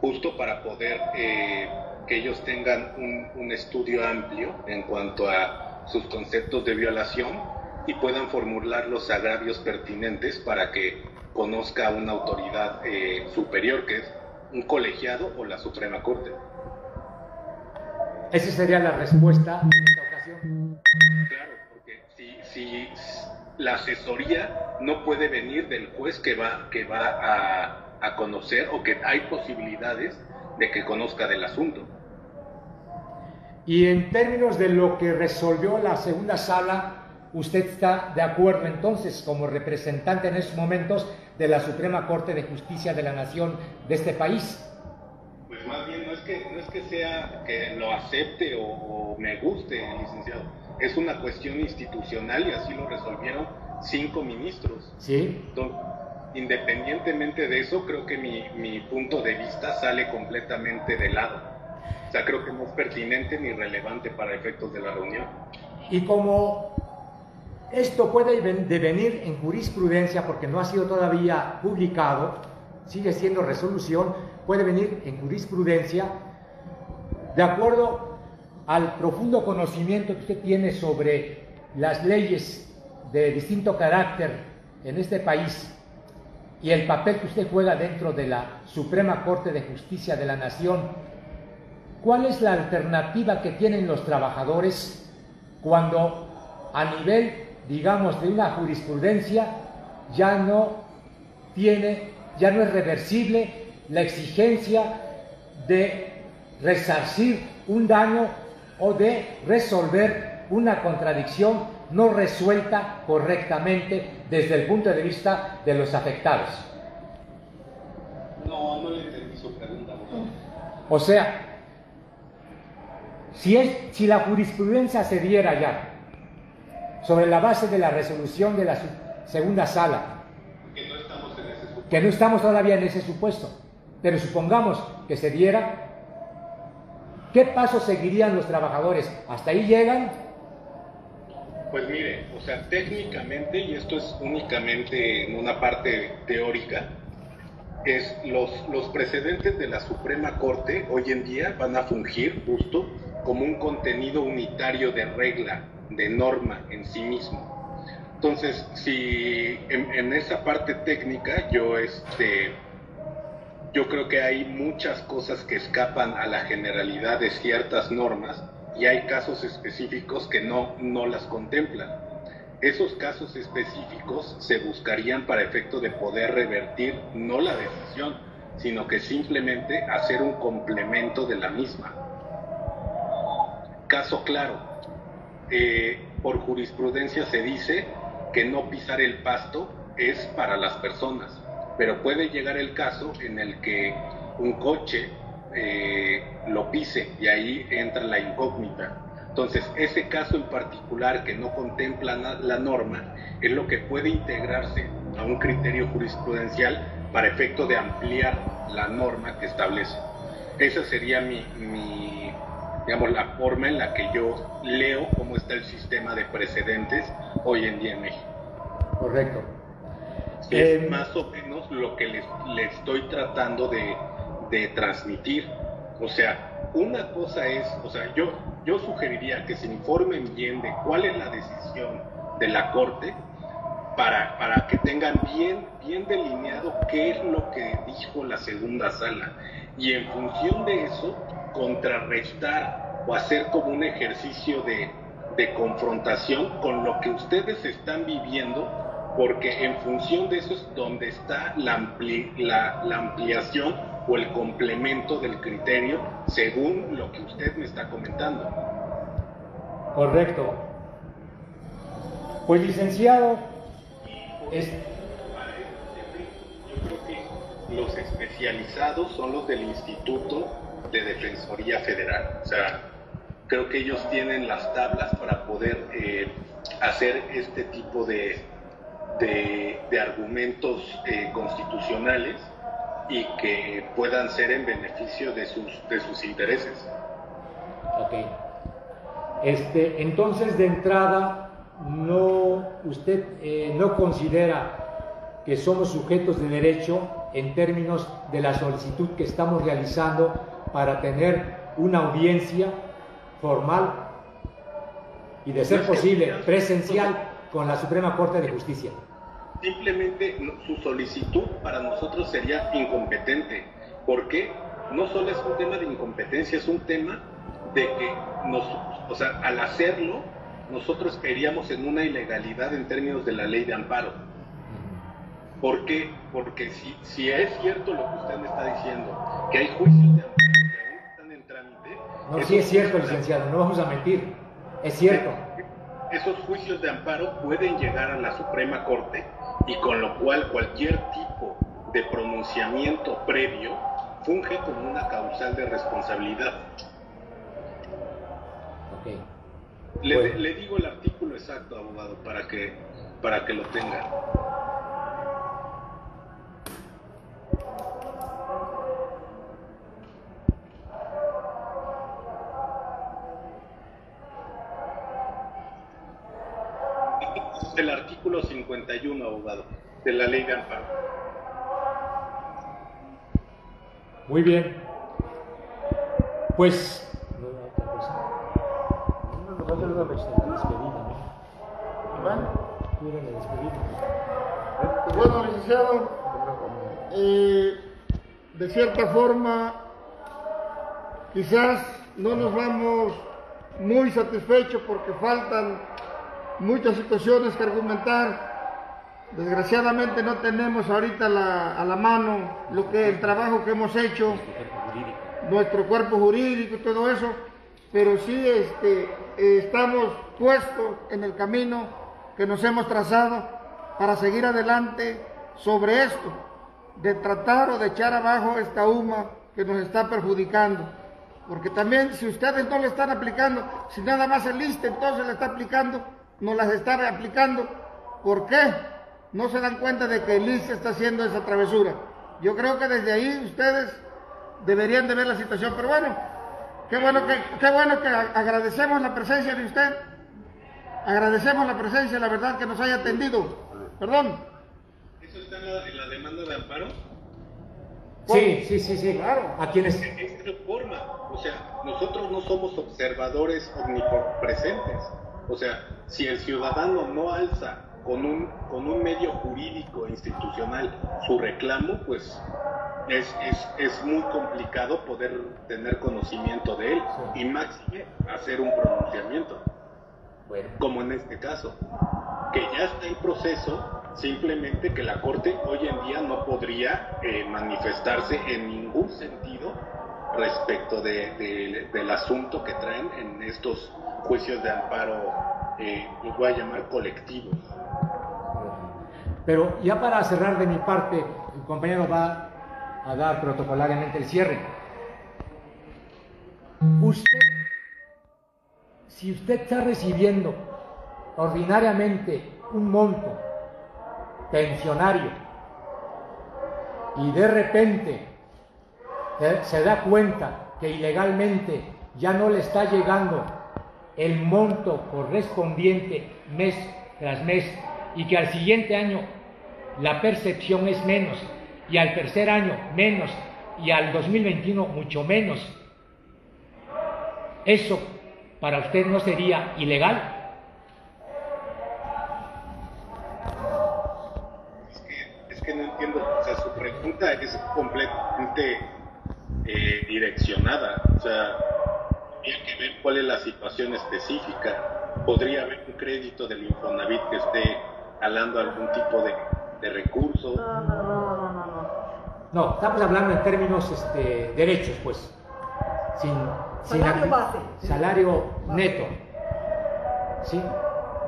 Speaker 1: justo para poder que ellos tengan un estudio amplio en cuanto a sus conceptos de violación y puedan formular los agravios pertinentes para que conozca una autoridad superior, que es un colegiado o la Suprema Corte.
Speaker 2: Esa sería la respuesta en esta ocasión.
Speaker 1: Claro, porque si la asesoría no puede venir del juez que va a conocer, o que hay posibilidades de que conozca del asunto.
Speaker 2: Y en términos de lo que resolvió la segunda sala usted está de acuerdo entonces como representante en estos momentos de la Suprema Corte de Justicia de la Nación de este país?
Speaker 1: Pues más bien no es que sea que lo acepte o me guste, licenciado. Es una cuestión institucional y así lo resolvieron 5 ministros.
Speaker 2: Sí.
Speaker 1: Entonces, independientemente de eso, creo que mi punto de vista sale completamente de lado. O sea, creo que no es pertinente ni relevante para efectos de la reunión.
Speaker 2: Y como esto puede devenir en jurisprudencia, porque no ha sido todavía publicado, sigue siendo resolución, puede venir en jurisprudencia, de acuerdo al profundo conocimiento que usted tiene sobre las leyes de distinto carácter en este país y el papel que usted juega dentro de la Suprema Corte de Justicia de la Nación, ¿cuál es la alternativa que tienen los trabajadores cuando a nivel, digamos, de una jurisprudencia ya no es reversible la exigencia de resarcir un daño o de resolver una contradicción no resuelta correctamente desde el punto de vista de los afectados?
Speaker 1: No le entendí su pregunta.
Speaker 2: O sea, si la jurisprudencia se diera ya sobre la base de la resolución de la segunda sala, que no estamos todavía en ese supuesto, pero supongamos que se diera, ¿qué pasos seguirían los trabajadores? ¿Hasta ahí llegan?
Speaker 1: Pues mire, o sea, técnicamente, y esto es únicamente en una parte teórica, es los precedentes de la Suprema Corte hoy en día van a fungir justo como un contenido unitario de regla, de norma en sí mismo. Entonces, si en esa parte técnica yo creo que hay muchas cosas que escapan a la generalidad de ciertas normas y hay casos específicos que no las contemplan. Esos casos específicos se buscarían para efecto de poder revertir no la decisión, sino que simplemente hacer un complemento de la misma. Caso claro, por jurisprudencia se dice que no pisar el pasto es para las personas, pero puede llegar el caso en el que un coche lo pise y ahí entra la incógnita. Entonces, ese caso en particular que no contempla la norma es lo que puede integrarse a un criterio jurisprudencial para efecto de ampliar la norma que establece. Esa sería digamos, la forma en la que yo leo cómo está el sistema de precedentes hoy en día en México.
Speaker 2: Correcto.
Speaker 1: Es más o menos lo que le estoy tratando de transmitir. O sea, una cosa es, o sea, yo sugeriría que se informen bien de cuál es la decisión de la Corte para que tengan bien delineado qué es lo que dijo la segunda sala y en función de eso contrarrestar o hacer como un ejercicio de confrontación con lo que ustedes están viviendo, porque en función de eso es donde está la ampliación o el complemento del criterio según lo que usted me está comentando.
Speaker 2: Correcto. Pues licenciado,
Speaker 1: yo creo que los especializados son los del Instituto de Defensoría Federal. O sea, creo que ellos tienen las tablas para poder hacer este tipo de argumentos constitucionales y que puedan ser en beneficio de sus intereses.
Speaker 2: Ok. Entonces, de entrada, usted no considera que somos sujetos de derecho en términos de la solicitud que estamos realizando para tener una audiencia formal y, de ser posible, presencial con la Suprema Corte de Justicia.
Speaker 1: Simplemente su solicitud para nosotros sería incompetente, porque no solo es un tema de incompetencia, es un tema de que o sea, al hacerlo, nosotros caeríamos en una ilegalidad en términos de la ley de amparo. ¿Por qué? Porque si es cierto lo que usted me está diciendo, que hay juicios de amparo que aún están en trámite...
Speaker 2: No, sí es cierto, licenciado, no vamos a mentir, es cierto.
Speaker 1: esos juicios de amparo pueden llegar a la Suprema Corte, y con lo cual cualquier tipo de pronunciamiento previo funge como una causal de responsabilidad.
Speaker 2: Ok.
Speaker 1: Le digo el artículo exacto, abogado, para que lo tenga. El artículo 51, abogado, de la ley de amparo.
Speaker 2: Muy bien. Pues
Speaker 5: Bueno, licenciado, de cierta forma, quizás no nos vamos muy satisfechos porque faltan muchas situaciones que argumentar. Desgraciadamente no tenemos ahorita a la mano el trabajo que hemos hecho, nuestro cuerpo jurídico y todo eso, pero sí estamos puestos en el camino que nos hemos trazado para seguir adelante sobre esto, de tratar o de echar abajo esta UMA que nos está perjudicando. Porque también si ustedes no le están aplicando, si nada más el ISSSTE entonces le está aplicando, no las están aplicando, ¿por qué? No se dan cuenta de que el ISSSTE está haciendo esa travesura. Yo creo que desde ahí ustedes deberían de ver la situación, pero bueno, qué bueno que agradecemos la presencia de usted, agradecemos la presencia, la verdad que nos haya atendido. Perdón.
Speaker 1: ¿Eso está en la demanda de amparo?
Speaker 2: Sí, claro. A quienes...
Speaker 1: Es reforma, o sea, nosotros no somos observadores omnipresentes. O sea, si el ciudadano no alza con un medio jurídico e institucional su reclamo, pues es muy complicado poder tener conocimiento de él, y máxime hacer un pronunciamiento, como en este caso, que ya está en proceso, simplemente que la Corte hoy en día no podría manifestarse en ningún sentido respecto del asunto que traen en estos juicios de amparo, los voy a llamar colectivos.
Speaker 2: Pero ya para cerrar de mi parte, el compañero va a dar protocolariamente el cierre. Si usted está recibiendo ordinariamente un monto pensionario y de repente se da cuenta que ilegalmente ya no le está llegando el monto correspondiente mes tras mes, y que al siguiente año la percepción es menos, y al tercer año menos, y al 2021 mucho menos, ¿eso para usted no sería ilegal?
Speaker 1: Es que no entiendo, o sea, su pregunta es completamente direccionada, o sea, hay que ver cuál es la situación específica. Podría haber un crédito del Infonavit que esté jalando algún tipo de recurso.
Speaker 2: No, estamos hablando en términos derechos, pues,
Speaker 6: Salario base.
Speaker 2: Salario neto, ¿sí?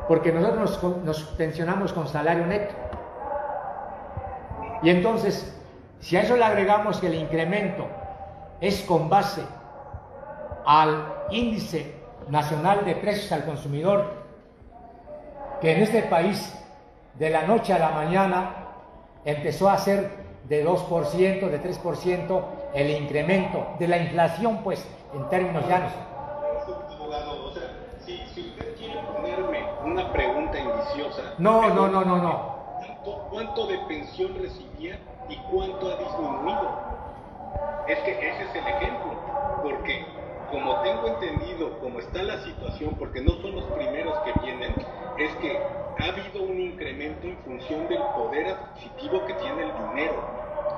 Speaker 2: Porque nosotros nos pensionamos con salario neto. Y entonces, si a eso le agregamos que el incremento es con base al índice nacional de precios al consumidor, que en este país de la noche a la mañana empezó a ser de 2%, de 3% el incremento de la inflación, pues, en términos llanos.
Speaker 1: Abogado, o sea, si usted quiere ponerme una pregunta indiciosa...
Speaker 2: No.
Speaker 1: ¿Cuánto de pensión recibía y cuánto ha disminuido? Es que ese es el ejemplo, porque como tengo entendido cómo está la situación, porque no son los primeros que vienen, es que ha habido un incremento en función del poder adquisitivo que tiene el dinero,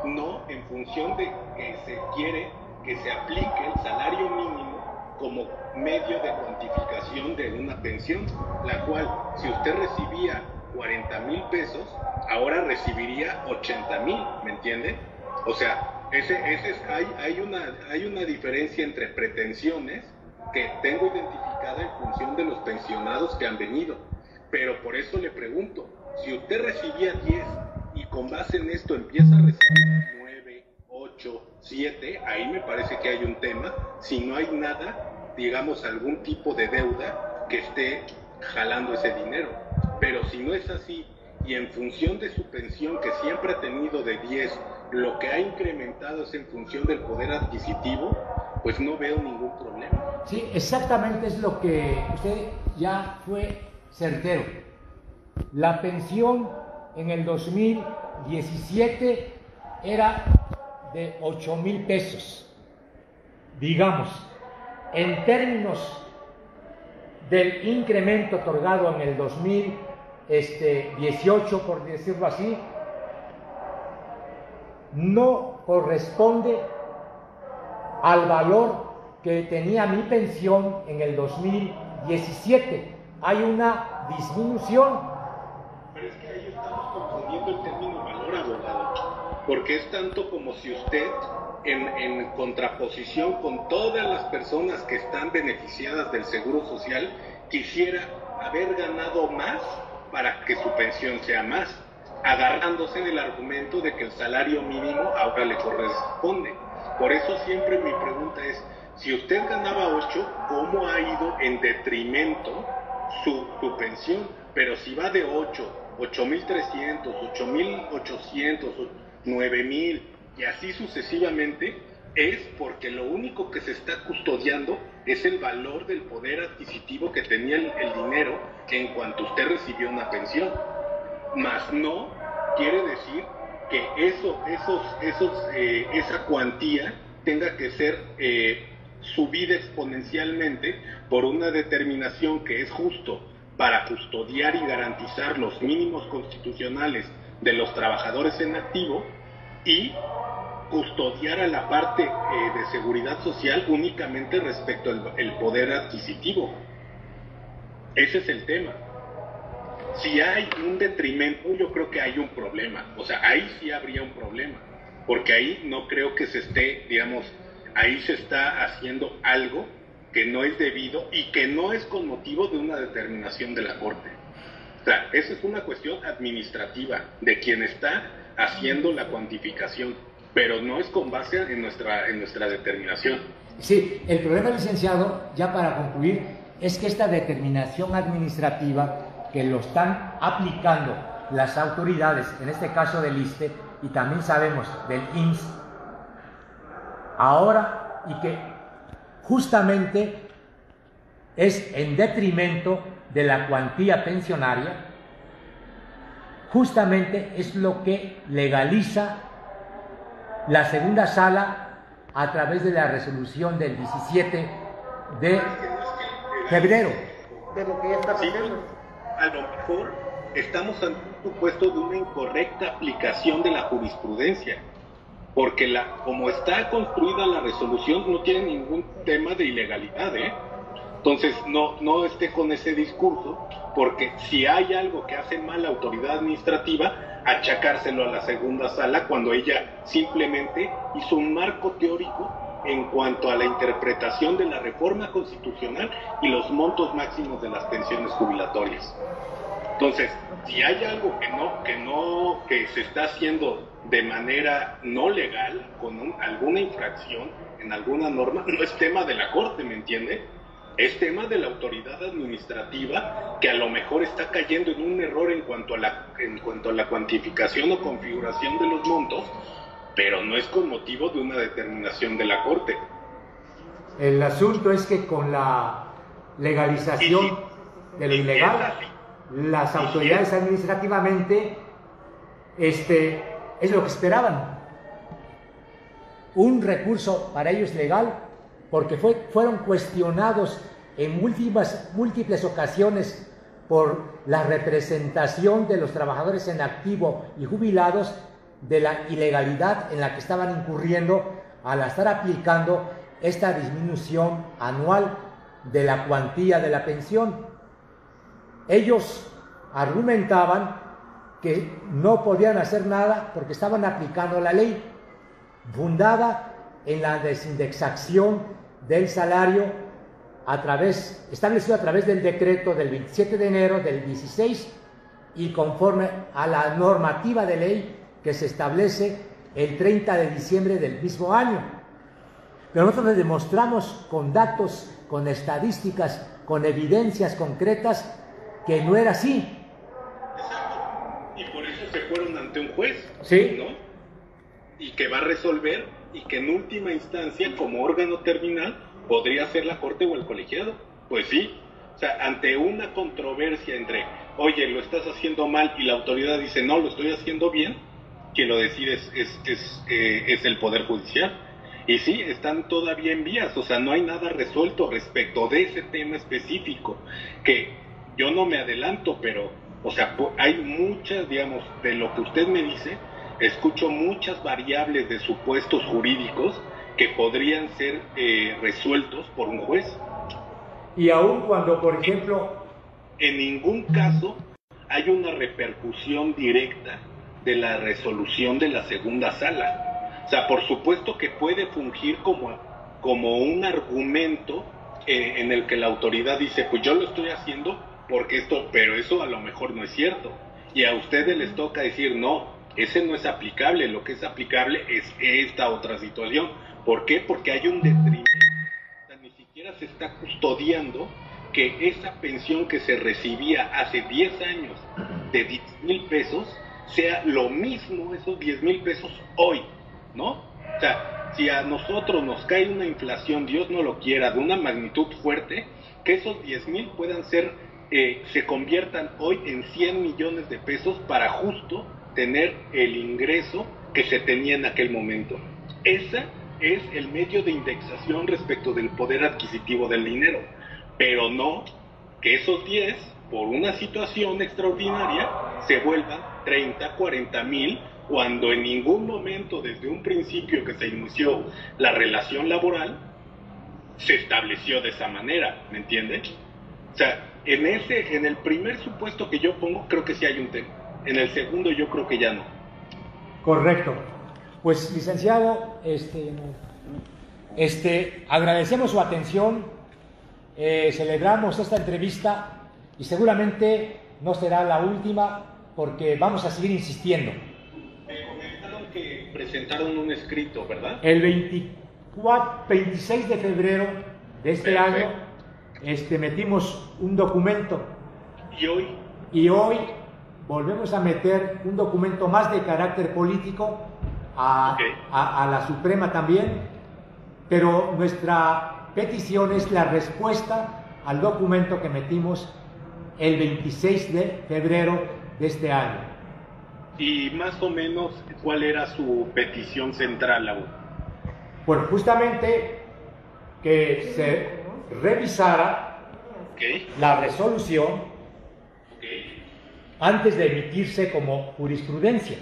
Speaker 1: no en función de que se quiere que se aplique el salario mínimo como medio de cuantificación de una pensión, la cual, si usted recibía 40,000 pesos, ahora recibiría 80,000, ¿me entiende? O sea, hay una diferencia entre pretensiones que tengo identificada en función de los pensionados que han venido. Pero por eso le pregunto, si usted recibía 10 y con base en esto empieza a recibir 9, 8, 7, ahí me parece que hay un tema. Si no hay nada, digamos, algún tipo de deuda que esté jalando ese dinero. Pero si no es así, y en función de su pensión que siempre ha tenido de 10, lo que ha incrementado es en función del poder adquisitivo, pues no veo ningún problema.
Speaker 2: Sí, exactamente es lo que usted ya fue certero. La pensión en el 2017 era de 8,000 pesos. Digamos, en términos del incremento otorgado en el 2018, por decirlo así, no corresponde al valor que tenía mi pensión en el 2017. Hay una disminución.
Speaker 1: Pero es que ahí estamos confundiendo el término valor, abogado, porque es tanto como si usted, en contraposición con todas las personas que están beneficiadas del Seguro Social, quisiera haber ganado más para que su pensión sea más, agarrándose del argumento de que el salario mínimo ahora le corresponde. Por eso siempre mi pregunta es, si usted ganaba 8, ¿cómo ha ido en detrimento su pensión? Pero si va de 8,300, 8,800, 9,000 y así sucesivamente, es porque lo único que se está custodiando es el valor del poder adquisitivo que tenía el dinero en cuanto usted recibió una pensión. Más no quiere decir que esa cuantía tenga que ser subida exponencialmente por una determinación que es justo para custodiar y garantizar los mínimos constitucionales de los trabajadores en activo y custodiar a la parte de seguridad social únicamente respecto al poder adquisitivo. Ese es el tema. Si hay un detrimento, yo creo que hay un problema. O sea, ahí sí habría un problema, porque ahí no creo que se esté, digamos, ahí se está haciendo algo que no es debido y que no es con motivo de una determinación de la Corte. O sea, esa es una cuestión administrativa de quien está haciendo la cuantificación, pero no es con base en nuestra determinación.
Speaker 2: Sí, el problema, licenciado, ya para concluir, es que esta determinación administrativa que lo están aplicando las autoridades, en este caso del ISSSTE y también sabemos del IMSS, ahora, y que justamente es en detrimento de la cuantía pensionaria, justamente es lo que legaliza la segunda sala a través de la resolución del 17 de febrero.
Speaker 5: De lo que ya está pasando.
Speaker 1: A lo mejor estamos ante un supuesto de una incorrecta aplicación de la jurisprudencia, porque como está construida la resolución no tiene ningún tema de ilegalidad, Entonces no esté con ese discurso, porque si hay algo que hace mal la autoridad administrativa, achacárselo a la segunda sala cuando ella simplemente hizo un marco teórico en cuanto a la interpretación de la reforma constitucional y los montos máximos de las pensiones jubilatorias. Entonces, si hay algo que se está haciendo de manera no legal, con alguna infracción en alguna norma, no es tema de la Corte, ¿me entiende? Es tema de la autoridad administrativa que a lo mejor está cayendo en un error en cuanto a la cuantificación o configuración de los montos, pero no es con motivo de una determinación de la Corte.
Speaker 2: El asunto es que con la legalización de lo ilegal, las autoridades administrativamente es lo que esperaban. Un recurso para ellos legal, porque fueron cuestionados en múltiples ocasiones por la representación de los trabajadores en activo y jubilados de la ilegalidad en la que estaban incurriendo al estar aplicando esta disminución anual de la cuantía de la pensión. Ellos argumentaban que no podían hacer nada porque estaban aplicando la ley fundada en la desindexación del salario establecido a través del decreto del 27 de enero del 16 y conforme a la normativa de ley que se establece el 30 de diciembre del mismo año. Pero nosotros le demostramos con datos, con estadísticas, con evidencias concretas que no era así.
Speaker 1: Exacto. Y por eso se fueron ante un juez,
Speaker 2: Sí.
Speaker 1: ¿no? Y que va a resolver, y que en última instancia, como órgano terminal, podría ser la Corte o el colegiado. Pues sí. O sea, ante una controversia entre, oye, lo estás haciendo mal, y la autoridad dice, no, lo estoy haciendo bien, quien lo decide es el Poder Judicial. Y sí, están todavía en vías, o sea, no hay nada resuelto respecto de ese tema específico, que yo no me adelanto, pero, o sea, hay muchas, digamos, de lo que usted me dice, escucho muchas variables de supuestos jurídicos que podrían ser resueltos por un juez.
Speaker 2: Y aun cuando, por ejemplo,
Speaker 1: En ningún caso hay una repercusión directa de la resolución de la segunda sala. O sea, por supuesto que puede fungir como un argumento en el que la autoridad dice, pues yo lo estoy haciendo porque esto, pero eso a lo mejor no es cierto. Y a ustedes les toca decir, no, ese no es aplicable, lo que es aplicable es esta otra situación. ¿Por qué? Porque hay un detrimento. O sea, ni siquiera se está custodiando que esa pensión que se recibía hace 10 años de 10,000 pesos sea lo mismo, esos 10,000 pesos hoy, ¿no? O sea, si a nosotros nos cae una inflación, Dios no lo quiera, de una magnitud fuerte, que esos 10,000 puedan ser, se conviertan hoy en 100 millones de pesos para justo tener el ingreso que se tenía en aquel momento. Ese es el medio de indexación respecto del poder adquisitivo del dinero, pero no que esos 10, por una situación extraordinaria, se vuelvan 30, 40 mil, cuando en ningún momento, desde un principio que se inició la relación laboral, se estableció de esa manera, ¿me entienden? O sea, en el primer supuesto que yo pongo, creo que sí hay un tema. En el segundo yo creo que ya no.
Speaker 2: correcto. Pues, licenciado, agradecemos su atención, celebramos esta entrevista y seguramente no será la última porque vamos a seguir insistiendo.
Speaker 1: Me comentaron que presentaron un escrito, ¿verdad?
Speaker 2: El 26 de febrero de este
Speaker 1: Perfecto.
Speaker 2: año metimos un documento
Speaker 1: Y hoy,
Speaker 2: y hoy volvemos a meter un documento más de carácter político a la Suprema también, pero nuestra petición es la respuesta al documento que metimos el 26 de febrero de este año.
Speaker 1: y más o menos, ¿cuál era su petición central aún?
Speaker 2: Bueno, justamente que se revisara
Speaker 1: ¿Ok?
Speaker 2: la resolución
Speaker 1: ¿Ok?
Speaker 2: antes de emitirse como jurisprudencia.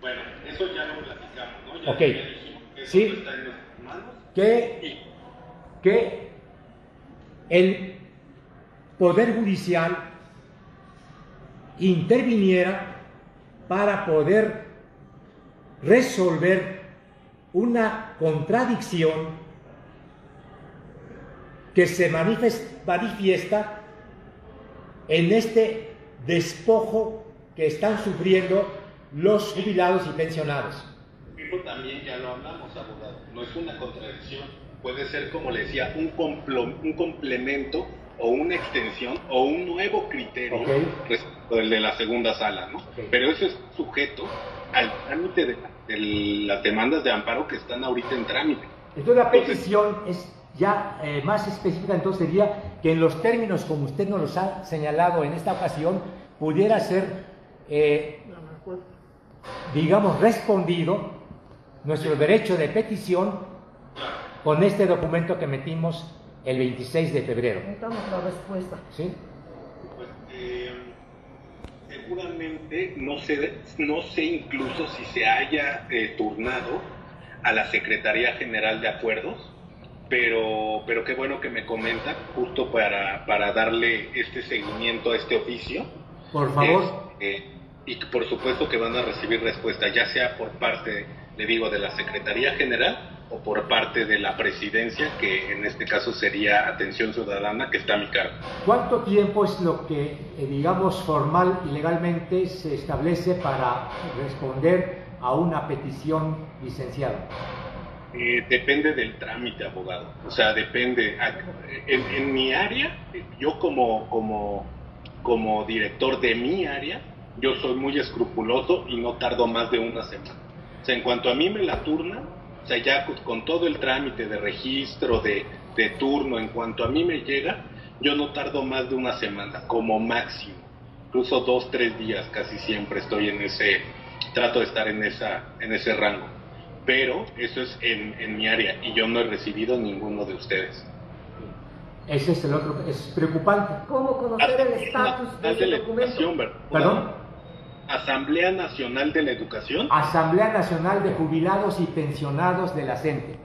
Speaker 1: Bueno, eso ya lo platicamos, ¿no? Ya
Speaker 2: Ok.
Speaker 1: dijimos que eso
Speaker 2: Sí.
Speaker 1: está en nuestras manos.
Speaker 2: Que el Poder Judicial interviniera para poder resolver una contradicción que se manifiesta en este despojo que están sufriendo los jubilados y pensionados.
Speaker 1: Eso también ya lo hablamos, abogado. No es una contradicción. Puede ser, como le decía, un complemento o una extensión o un nuevo criterio
Speaker 2: Ok.
Speaker 1: respecto del de la segunda sala, ¿no?
Speaker 2: Ok.
Speaker 1: Pero eso es sujeto al trámite de las demandas de amparo que están ahorita en trámite.
Speaker 2: Entonces la petición es ya más específica, entonces sería que en los términos como usted nos los ha señalado en esta ocasión, pudiera ser, digamos, respondido nuestro derecho de petición con este documento que metimos el 26 de febrero.
Speaker 6: Necesitamos la respuesta.
Speaker 2: ¿Sí?
Speaker 1: Pues, seguramente, no sé incluso si se haya turnado a la Secretaría General de Acuerdos, pero qué bueno que me comenta, justo para darle este seguimiento a este oficio.
Speaker 2: Por favor.
Speaker 1: y por supuesto que van a recibir respuesta, ya sea por parte, le digo, de la Secretaría General o por parte de la Presidencia, que en este caso sería Atención Ciudadana, que está a mi cargo.
Speaker 2: ¿Cuánto tiempo es lo que, digamos, formal y legalmente se establece para responder a una petición, licenciado?
Speaker 1: Depende del trámite, abogado. O sea, depende. En mi área, yo como director de mi área, yo soy muy escrupuloso y no tardo más de una semana. O sea, en cuanto a mí me la turnan, o sea, ya con todo el trámite de registro, de turno, en cuanto a mí me llega, yo no tardo más de una semana, como máximo. Incluso 2, 3 días, casi siempre estoy trato de estar en ese rango. Pero eso es en mi área y yo no he recibido ninguno de ustedes.
Speaker 2: Ese es el otro, es preocupante.
Speaker 6: ¿Cómo conocer el estatus de ese documento?
Speaker 2: ¿Perdón?
Speaker 1: Asamblea Nacional de la Educación.
Speaker 2: Asamblea Nacional de Jubilados y Pensionados de la CENTE.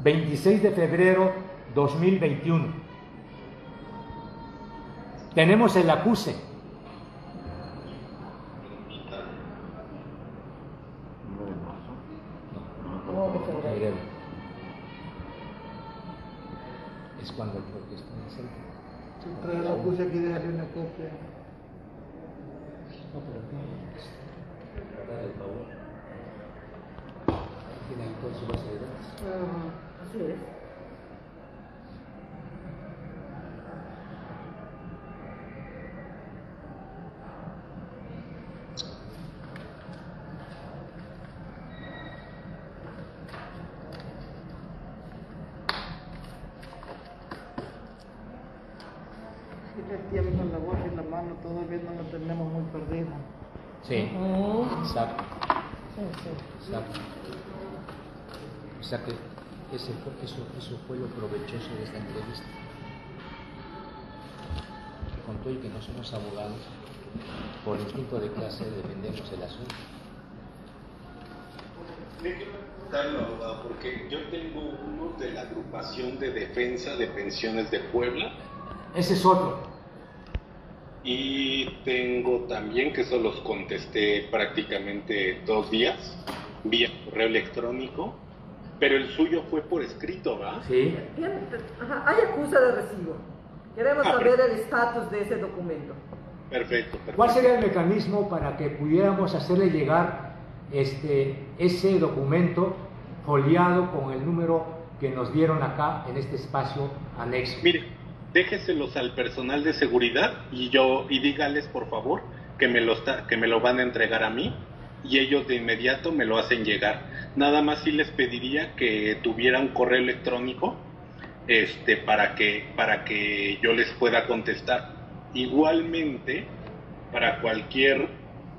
Speaker 2: ...26 de febrero 2021... tenemos el acuse. Es cuando el protesto en el centro.
Speaker 5: Si trae la puse aquí, déjale una copia.
Speaker 2: No, pero no. El favor. Tiene ahí toda su base de datos.
Speaker 6: Así es.
Speaker 5: Tiempo en la voz y la mano, todavía no lo tenemos muy perdido.
Speaker 2: Sí, exacto. Exacto. O sea que eso fue lo provechoso de esta entrevista. Que con todo y que no somos abogados, por instinto de clase defendemos el asunto.
Speaker 1: Déjeme contarlo, abogado, porque yo tengo uno de la Agrupación de Defensa de Pensiones de Puebla.
Speaker 2: Ese es otro.
Speaker 1: Y tengo también, que eso los contesté prácticamente 2 días, vía correo electrónico, pero el suyo fue por escrito, ¿va?
Speaker 2: Sí.
Speaker 6: Ajá, hay acusa de recibo. Queremos saber el estatus de ese documento.
Speaker 1: Perfecto.
Speaker 2: ¿Cuál sería el mecanismo para que pudiéramos hacerle llegar ese documento foliado con el número que nos dieron acá en este espacio anexo?
Speaker 1: Mire, déjeselos al personal de seguridad y dígales por favor que me lo van a entregar a mí y ellos de inmediato me lo hacen llegar. Nada más sí les pediría que tuviera un correo electrónico para que yo les pueda contestar. Igualmente, para cualquier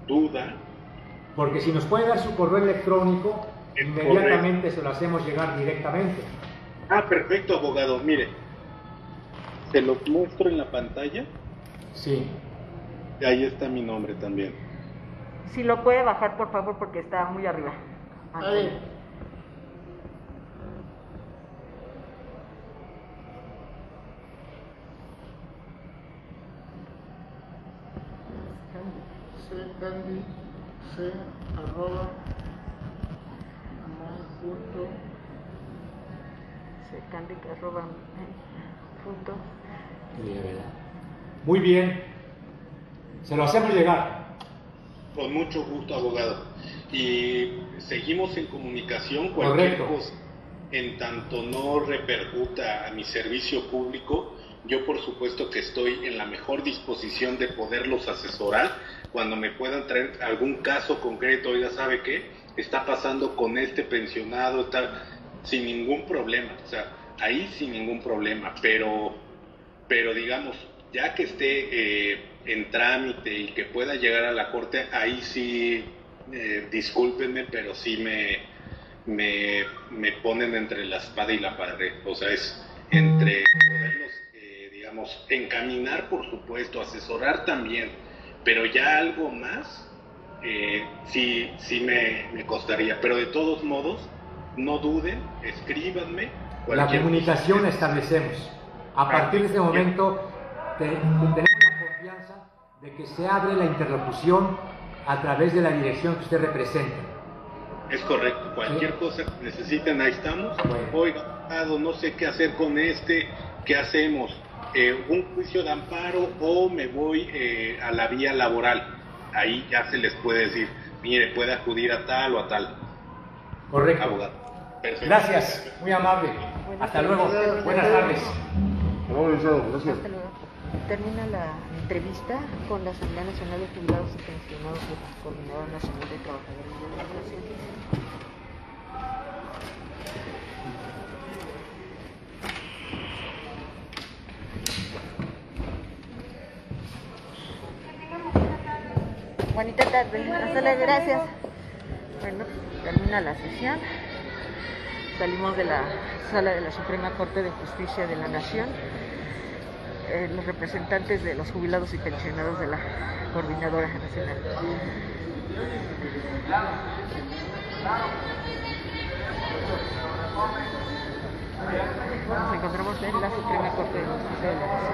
Speaker 1: duda.
Speaker 2: Porque si nos puede dar su correo electrónico, inmediatamente
Speaker 1: correcto.
Speaker 2: Se lo hacemos llegar directamente.
Speaker 1: Perfecto, abogado. Mire, se los muestro en la pantalla.
Speaker 2: Sí.
Speaker 1: Ahí está mi nombre también.
Speaker 3: Si lo puede bajar, por favor, porque está muy arriba.
Speaker 5: Ahí. Candy, arroba, punto.
Speaker 3: Punto.
Speaker 2: Muy bien. Se lo hacemos llegar.
Speaker 1: Con mucho gusto, abogado. Y seguimos en comunicación. Cualquier
Speaker 2: Correcto.
Speaker 1: cosa, en tanto no repercuta a mi servicio público, yo por supuesto que estoy en la mejor disposición de poderlos asesorar cuando me puedan traer algún caso concreto. Oiga, ¿sabe qué? Está pasando con este pensionado, está sin ningún problema. O sea, ahí sin ningún problema. Pero digamos, ya que esté en trámite y que pueda llegar a la corte, ahí sí, discúlpenme, pero sí me ponen entre la espada y la pared. O sea, es entre poderlos, digamos, encaminar, por supuesto, asesorar también, pero ya algo más, sí me costaría. Pero de todos modos, no duden, escríbanme.
Speaker 2: La comunicación establecemos. A partir de este momento, tenemos la confianza de que se abre la interlocución a través de la dirección que usted representa.
Speaker 1: Es correcto, cualquier cosa que necesiten, ahí estamos. Oiga, no sé qué hacer con ¿qué hacemos? ¿Un juicio de amparo o me voy a la vía laboral? Ahí ya se les puede decir, mire, puede acudir a tal o a tal.
Speaker 2: Correcto.
Speaker 1: Abogado. Perfecto.
Speaker 2: Gracias, muy amable. Hasta luego. Buenas tardes.
Speaker 4: Gracias.
Speaker 3: Hasta luego. Termina la entrevista con la Asamblea Nacional de Jubilados y Pensionados de la Coordinadora Nacional de Trabajadores de la Nación. Bonita tarde. Hasta luego, gracias. Bueno, termina la sesión. Salimos de la sala de la Suprema Corte de Justicia de la Nación. Los representantes de los jubilados y pensionados de la Coordinadora Nacional. Nos encontramos en la Suprema Corte de Justicia de la Nación.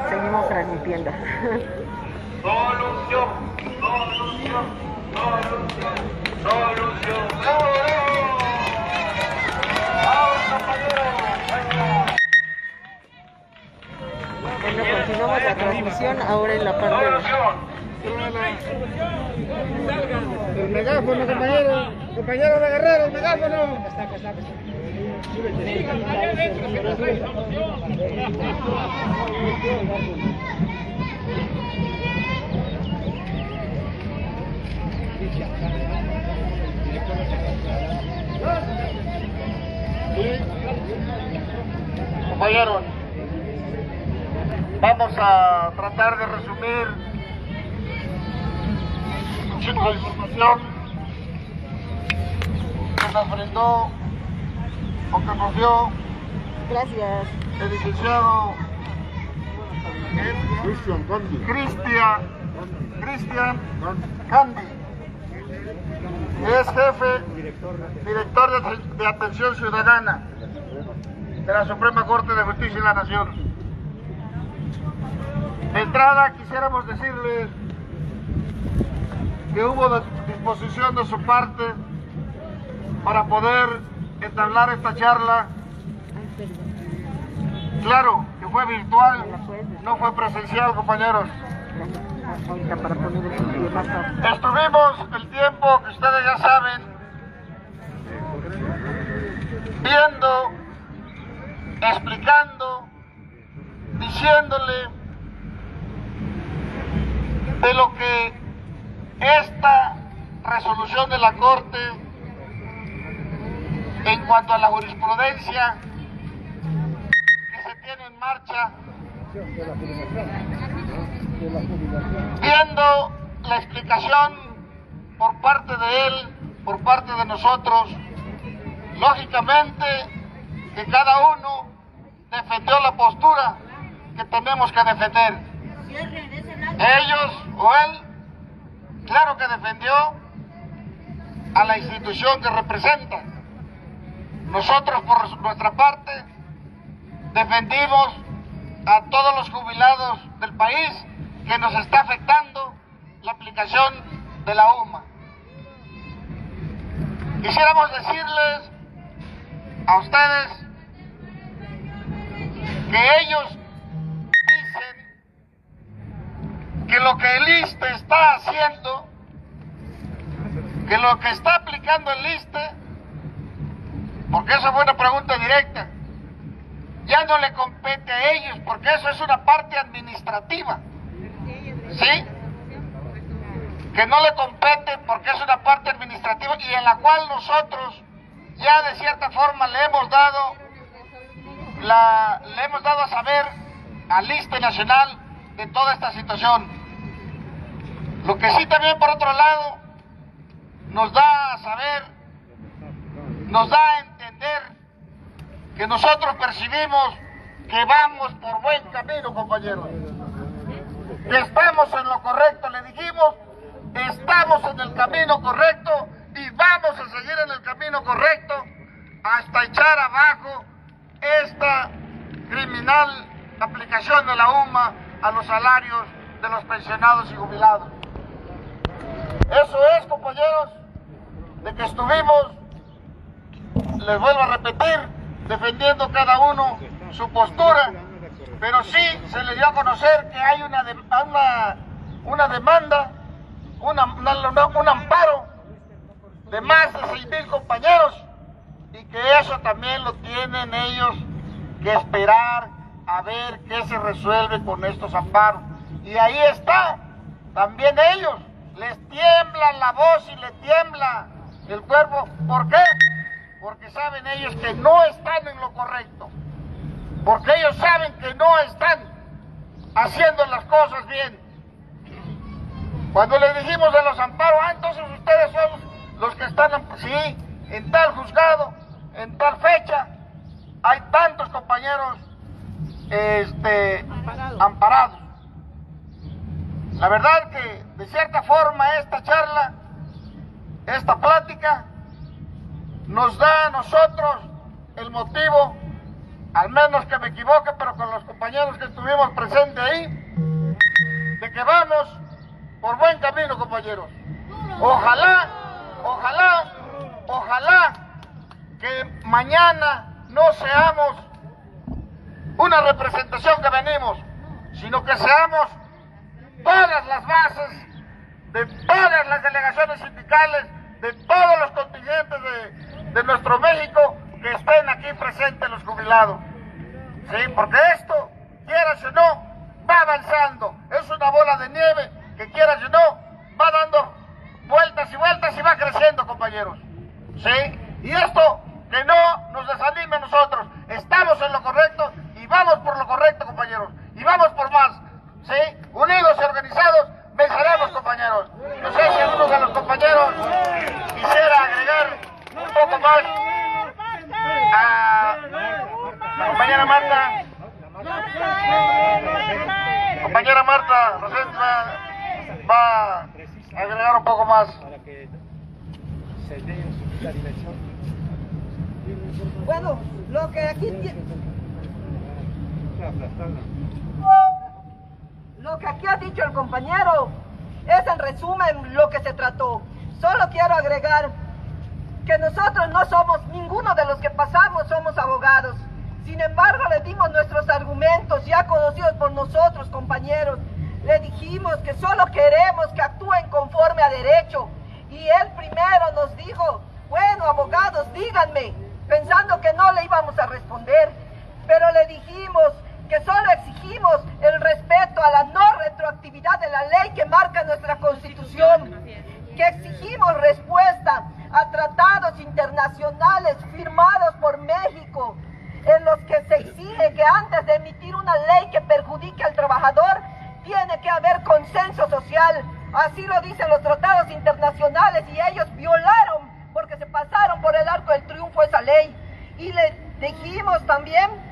Speaker 3: Seguimos transmitiendo.
Speaker 8: Solución, solución, solución, solución.
Speaker 3: Bueno, continuamos la transmisión ahora en la parte
Speaker 5: El megáfono, compañero de Guerrero, el megáfono. Compañeros, vamos a tratar de resumir un ciclo de información que nos brindó o que nos dio
Speaker 3: Gracias.
Speaker 5: el licenciado Cristian Candy, que es director de Atención Ciudadana de la Suprema Corte de Justicia de la Nación. De entrada quisiéramos decirles que hubo disposición de su parte para poder entablar esta charla. Claro que fue virtual, no fue presencial, compañeros. Estuvimos el tiempo que ustedes ya saben viendo, explicando, diciéndole de lo que esta resolución de la Corte en cuanto a la jurisprudencia que se tiene en marcha, viendo la explicación por parte de él, por parte de nosotros, lógicamente que cada uno defendió la postura que tenemos que defender. Ellos o él, claro que defendió a la institución que representa. Nosotros, por nuestra parte, defendimos a todos los jubilados del país que nos está afectando la aplicación de la UMA. Quisiéramos decirles a ustedes que ellos dicen que lo que el ISSSTE está haciendo, que lo que está aplicando el ISSSTE, porque eso fue una pregunta directa, ya no le compete a ellos, porque eso es una parte administrativa, ¿sí? Que no le compete porque es una parte administrativa y en la cual nosotros ya de cierta forma le hemos dado a saber al ISSSTE nacional de toda esta situación. Lo que sí también por otro lado nos da a saber, nos da a entender que nosotros percibimos que vamos por buen camino, compañeros, que estamos en lo correcto. Le dijimos estamos en el camino correcto y vamos a seguir en el camino correcto hasta echar abajo esta criminal aplicación de la UMA a los salarios de los pensionados y jubilados. Eso es, compañeros, de que estuvimos, les vuelvo a repetir, defendiendo cada uno su postura, pero sí se les dio a conocer que hay una demanda, un amparo de más de 6,000 compañeros, y que eso también lo tienen ellos que esperar a ver qué se resuelve con estos amparos. Y ahí está, también ellos, les tiembla la voz y les tiembla el cuerpo. ¿Por qué? Porque saben ellos que no están en lo correcto, porque ellos saben que no están haciendo las cosas bien. Cuando les dijimos de los amparos, entonces ustedes son los que están, sí, en tal juzgado, en tal fecha, hay tantos compañeros amparados. La verdad que, de cierta forma, esta charla, esta plática, nos da a nosotros el motivo, al menos que me equivoque, pero con los compañeros que estuvimos presentes ahí, de que vamos por buen camino, compañeros. Ojalá que mañana no seamos una representación que venimos, sino que seamos todas las bases de todas las delegaciones sindicales, de todos los contingentes de nuestro México que estén aquí presentes los jubilados. Sí, porque esto, quieras o no, va avanzando. Es una bola de nieve que, quieras o no, va dando vueltas y vueltas y va creciendo, compañeros. Sí, y esto que no nos desanime a nosotros. Estamos en lo correcto y vamos por lo correcto, compañeros. Y vamos por más. Sí, unidos y organizados venceremos, compañeros. No sé si alguno de los compañeros quisiera agregar un poco más a la compañera Marta. Compañera Marta Rosendo va a agregar un poco más.
Speaker 2: Para que se dé la dirección.
Speaker 6: Bueno, lo que aquí ha dicho el compañero es en resumen lo que se trató. Solo quiero agregar que nosotros no somos, ninguno de los que pasamos somos abogados. Sin embargo, le dimos nuestros argumentos ya conocidos por nosotros, compañeros. Le dijimos que solo queremos que actúen conforme a derecho. Y él primero nos dijo, bueno, abogados, díganme, pensando que no le íbamos a responder. Pero le dijimos que solo exigimos el respeto a la no retroactividad de la ley que marca nuestra Constitución, que exigimos respuesta a tratados internacionales firmados por México, en los que se exige que antes de emitir una ley que perjudique al trabajador, tiene que haber consenso social. Así lo dicen los tratados internacionales y ellos violaron, porque se pasaron por el arco del triunfo esa ley. Y le dijimos también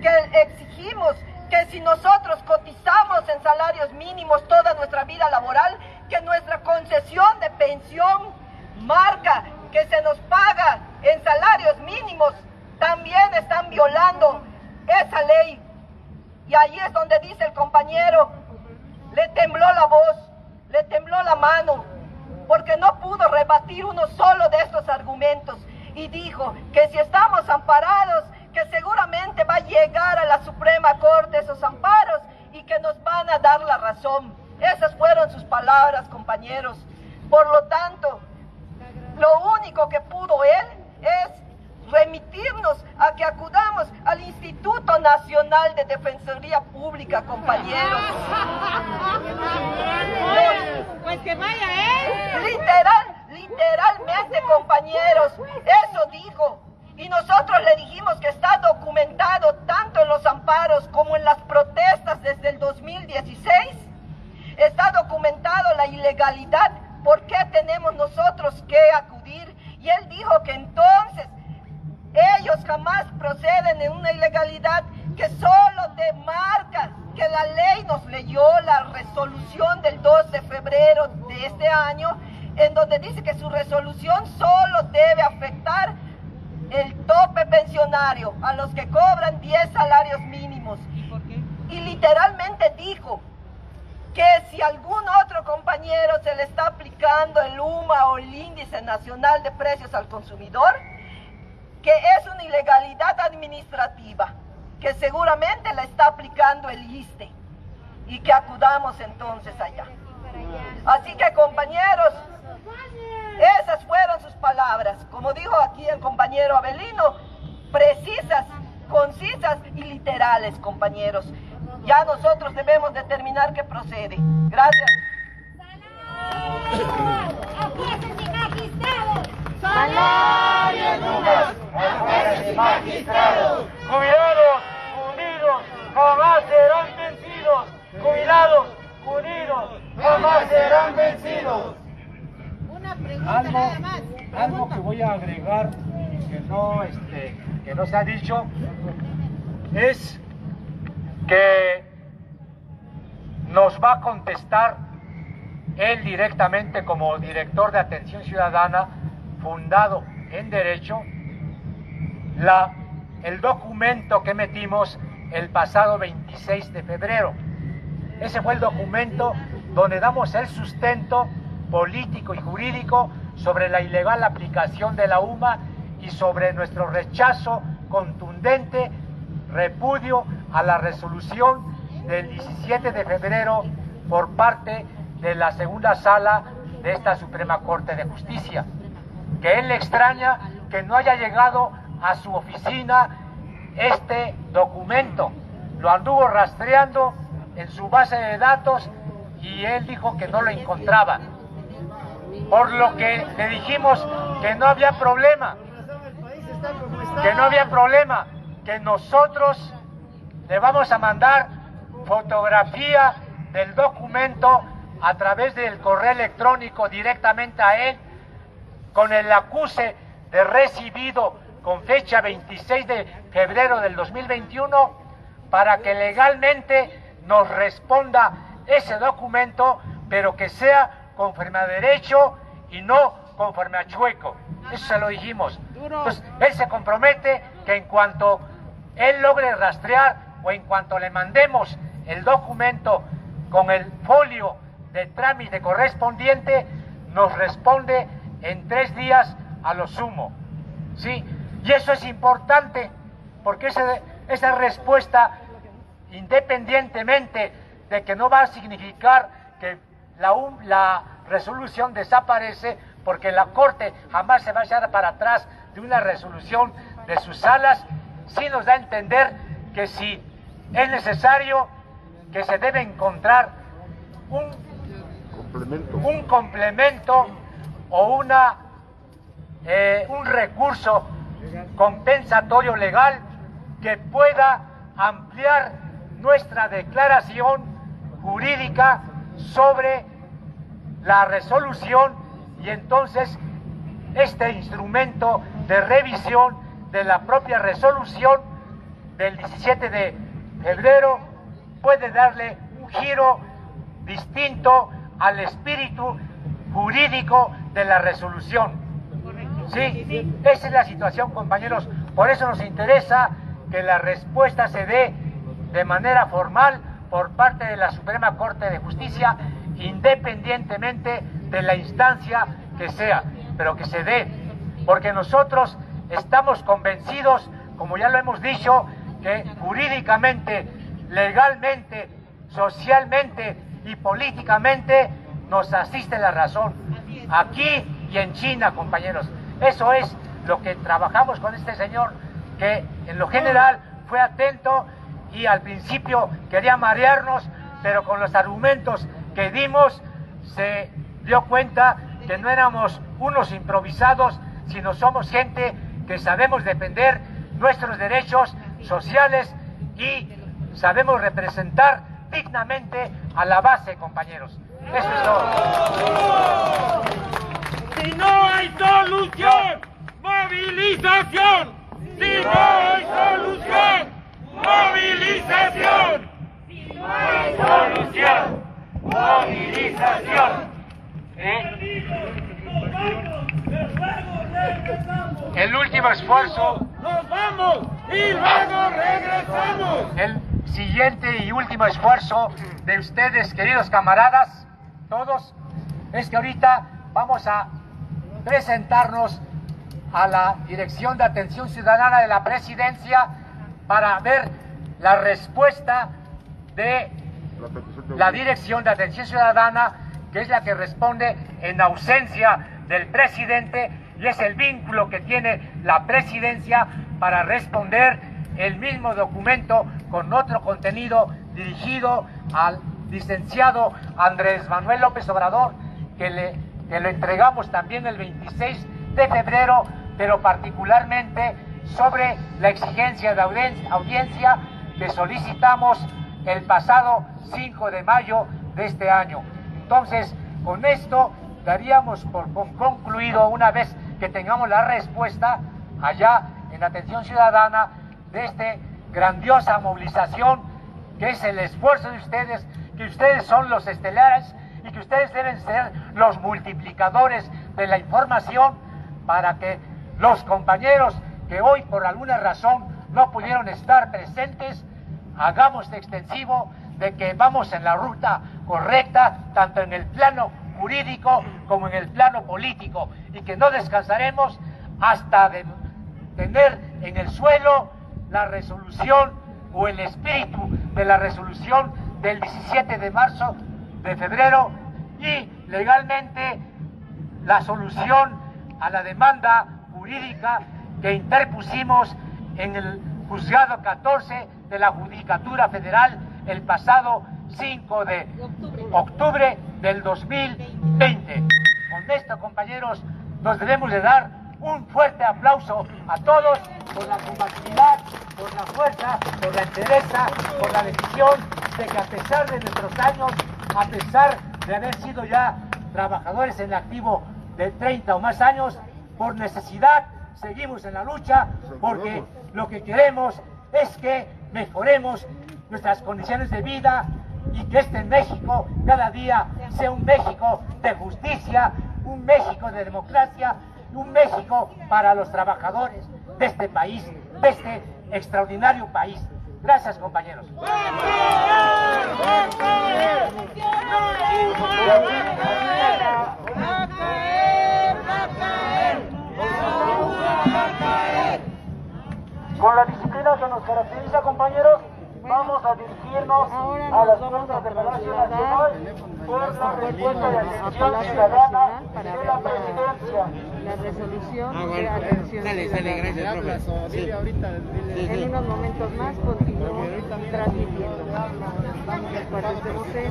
Speaker 6: que exigimos que si nosotros cotizamos en salarios mínimos toda nuestra vida laboral, que nuestra concesión de pensión marca que se nos paga en salarios mínimos, también están violando esa ley. Y ahí es donde dice el compañero, le tembló la voz, le tembló la mano, porque no pudo rebatir uno solo de estos argumentos, y dijo que si estamos amparados, que seguramente va a llegar a la Suprema Corte esos amparos y que nos van a dar la razón. Esas fueron sus palabras, compañeros. Por lo tanto, lo único que pudo él es remitirnos a que acudamos al Instituto Nacional de Defensoría Pública, compañeros.
Speaker 9: Pues que vaya él.
Speaker 6: Literalmente, compañeros, eso dijo. Y nosotros le dijimos que está documentado tanto en los amparos como en las protestas desde el 2016. Está documentado la ilegalidad. ¿Por qué tenemos nosotros que acudir? Y él dijo que entonces ellos jamás proceden en una ilegalidad que solo de marcas que la ley nos leyó la resolución del 2 de febrero de este año, en donde dice que su resolución solo debe afectar el tope pensionario a los que cobran 10 salarios mínimos. Y literalmente dijo que si algún otro compañero se le está aplicando el UMA o el Índice Nacional de Precios al Consumidor, que es una ilegalidad administrativa, que seguramente la está aplicando el ISSSTE, y que acudamos entonces allá. Así que, compañeros, esas fueron sus palabras, como dijo aquí el compañero Abelino, precisas, concisas y literales, compañeros. Ya nosotros debemos determinar qué procede. Gracias.
Speaker 9: ¡Jueces y magistrados!
Speaker 2: ¡Salarios nunca! ¡Jueces y magistrados! ¡Jubilados, unidos, jamás serán vencidos! ¡Jubilados, unidos, jamás serán vencidos!
Speaker 9: Una pregunta nada más.
Speaker 2: Algo que voy a agregar que no se ha dicho es que nos va a contestar él directamente como director de Atención Ciudadana, fundado en Derecho, el documento que metimos el pasado 26 de febrero. Ese fue el documento donde damos el sustento político y jurídico sobre la ilegal aplicación de la UMA y sobre nuestro rechazo contundente, repudio a la resolución del 17 de febrero por parte de la segunda sala de esta Suprema Corte de Justicia. Que él le extraña que no haya llegado a su oficina este documento. Lo anduvo rastreando en su base de datos y él dijo que no lo encontraba. Por lo que le dijimos que no había problema, que nosotros le vamos a mandar fotografía del documento a través del correo electrónico directamente a él, con el acuse de recibido con fecha 26 de febrero del 2021, para que legalmente nos responda ese documento, pero que sea conforme a derecho y no conforme a chueco. Eso se lo dijimos. Entonces, él se compromete que en cuanto él logre rastrear o en cuanto le mandemos el documento con el folio de trámite correspondiente, nos responde en 3 días a lo sumo. ¿Sí? Y eso es importante, porque esa respuesta, independientemente de que no va a significar que la resolución desaparece, porque la Corte jamás se va a echar para atrás de una resolución de sus salas, sí nos da a entender que si es necesario, que se debe encontrar un complemento o un recurso compensatorio legal que pueda ampliar nuestra declaración jurídica sobre la resolución, y entonces este instrumento de revisión de la propia resolución del 17 de febrero puede darle un giro distinto al espíritu jurídico de la resolución. ¿Sí? Esa es la situación, compañeros. Por eso nos interesa que la respuesta se dé de manera formal por parte de la Suprema Corte de Justicia, independientemente de la instancia que sea, pero que se dé, porque nosotros estamos convencidos, como ya lo hemos dicho, que jurídicamente, legalmente, socialmente y políticamente nos asiste la razón, aquí y en China, compañeros. Eso es lo que trabajamos con este señor, que en lo general fue atento y al principio quería marearnos, pero con los argumentos que dimos se dio cuenta que no éramos unos improvisados, sino somos gente que sabemos defender nuestros derechos sociales y sabemos representar dignamente a la base, compañeros. Eso es todo.
Speaker 8: Si no hay solución, movilización. Si no hay solución, movilización.
Speaker 2: movilización, movilización. El último esfuerzo.
Speaker 8: Nos vamos y luego regresamos.
Speaker 2: El siguiente y último esfuerzo de ustedes, queridos camaradas, todos, es que ahorita vamos a presentarnos a la Dirección de Atención Ciudadana de la Presidencia para ver la respuesta de la Dirección de Atención Ciudadana, que es la que responde en ausencia del presidente, y es el vínculo que tiene la presidencia para responder el mismo documento con otro contenido dirigido al licenciado Andrés Manuel López Obrador, que lo entregamos también el 26 de febrero, pero particularmente sobre la exigencia de audiencia que solicitamos el pasado 5 de mayo de este año. Entonces, con esto daríamos por concluido, una vez que tengamos la respuesta allá en Atención Ciudadana, de esta grandiosa movilización, que es el esfuerzo de ustedes, que ustedes son los estelares y que ustedes deben ser los multiplicadores de la información, para que los compañeros que hoy por alguna razón no pudieron estar presentes, hagamos extensivo de que vamos en la ruta correcta, tanto en el plano jurídico como en el plano político, y que no descansaremos hasta de tener en el suelo la resolución o el espíritu de la resolución del 17 de marzo de febrero y legalmente la solución a la demanda jurídica que interpusimos en el juzgado 14 de la Judicatura Federal el pasado 5 de octubre del 2020. Con esto, compañeros, nos debemos de dar un fuerte aplauso a todos por la combatividad, por la fuerza, por la entereza, por la decisión de que, a pesar de nuestros años, a pesar de haber sido ya trabajadores en activo de 30 o más años, por necesidad seguimos en la lucha, porque lo que queremos es que mejoremos nuestras condiciones de vida y que este México cada día sea un México de justicia, un México de democracia, un México para los trabajadores de este país, de este extraordinario país. Gracias, compañeros. Con la disciplina que nos caracteriza, compañeros, vamos a dirigirnos a las puertas de Palacio Nacional por la respuesta de atención ciudadana de la presidencia.
Speaker 3: La resolución de atención ciudadana. En unos momentos más continuamos transmitiendo. Vamos al cuartel de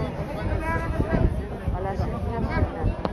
Speaker 3: Palacio Nacional.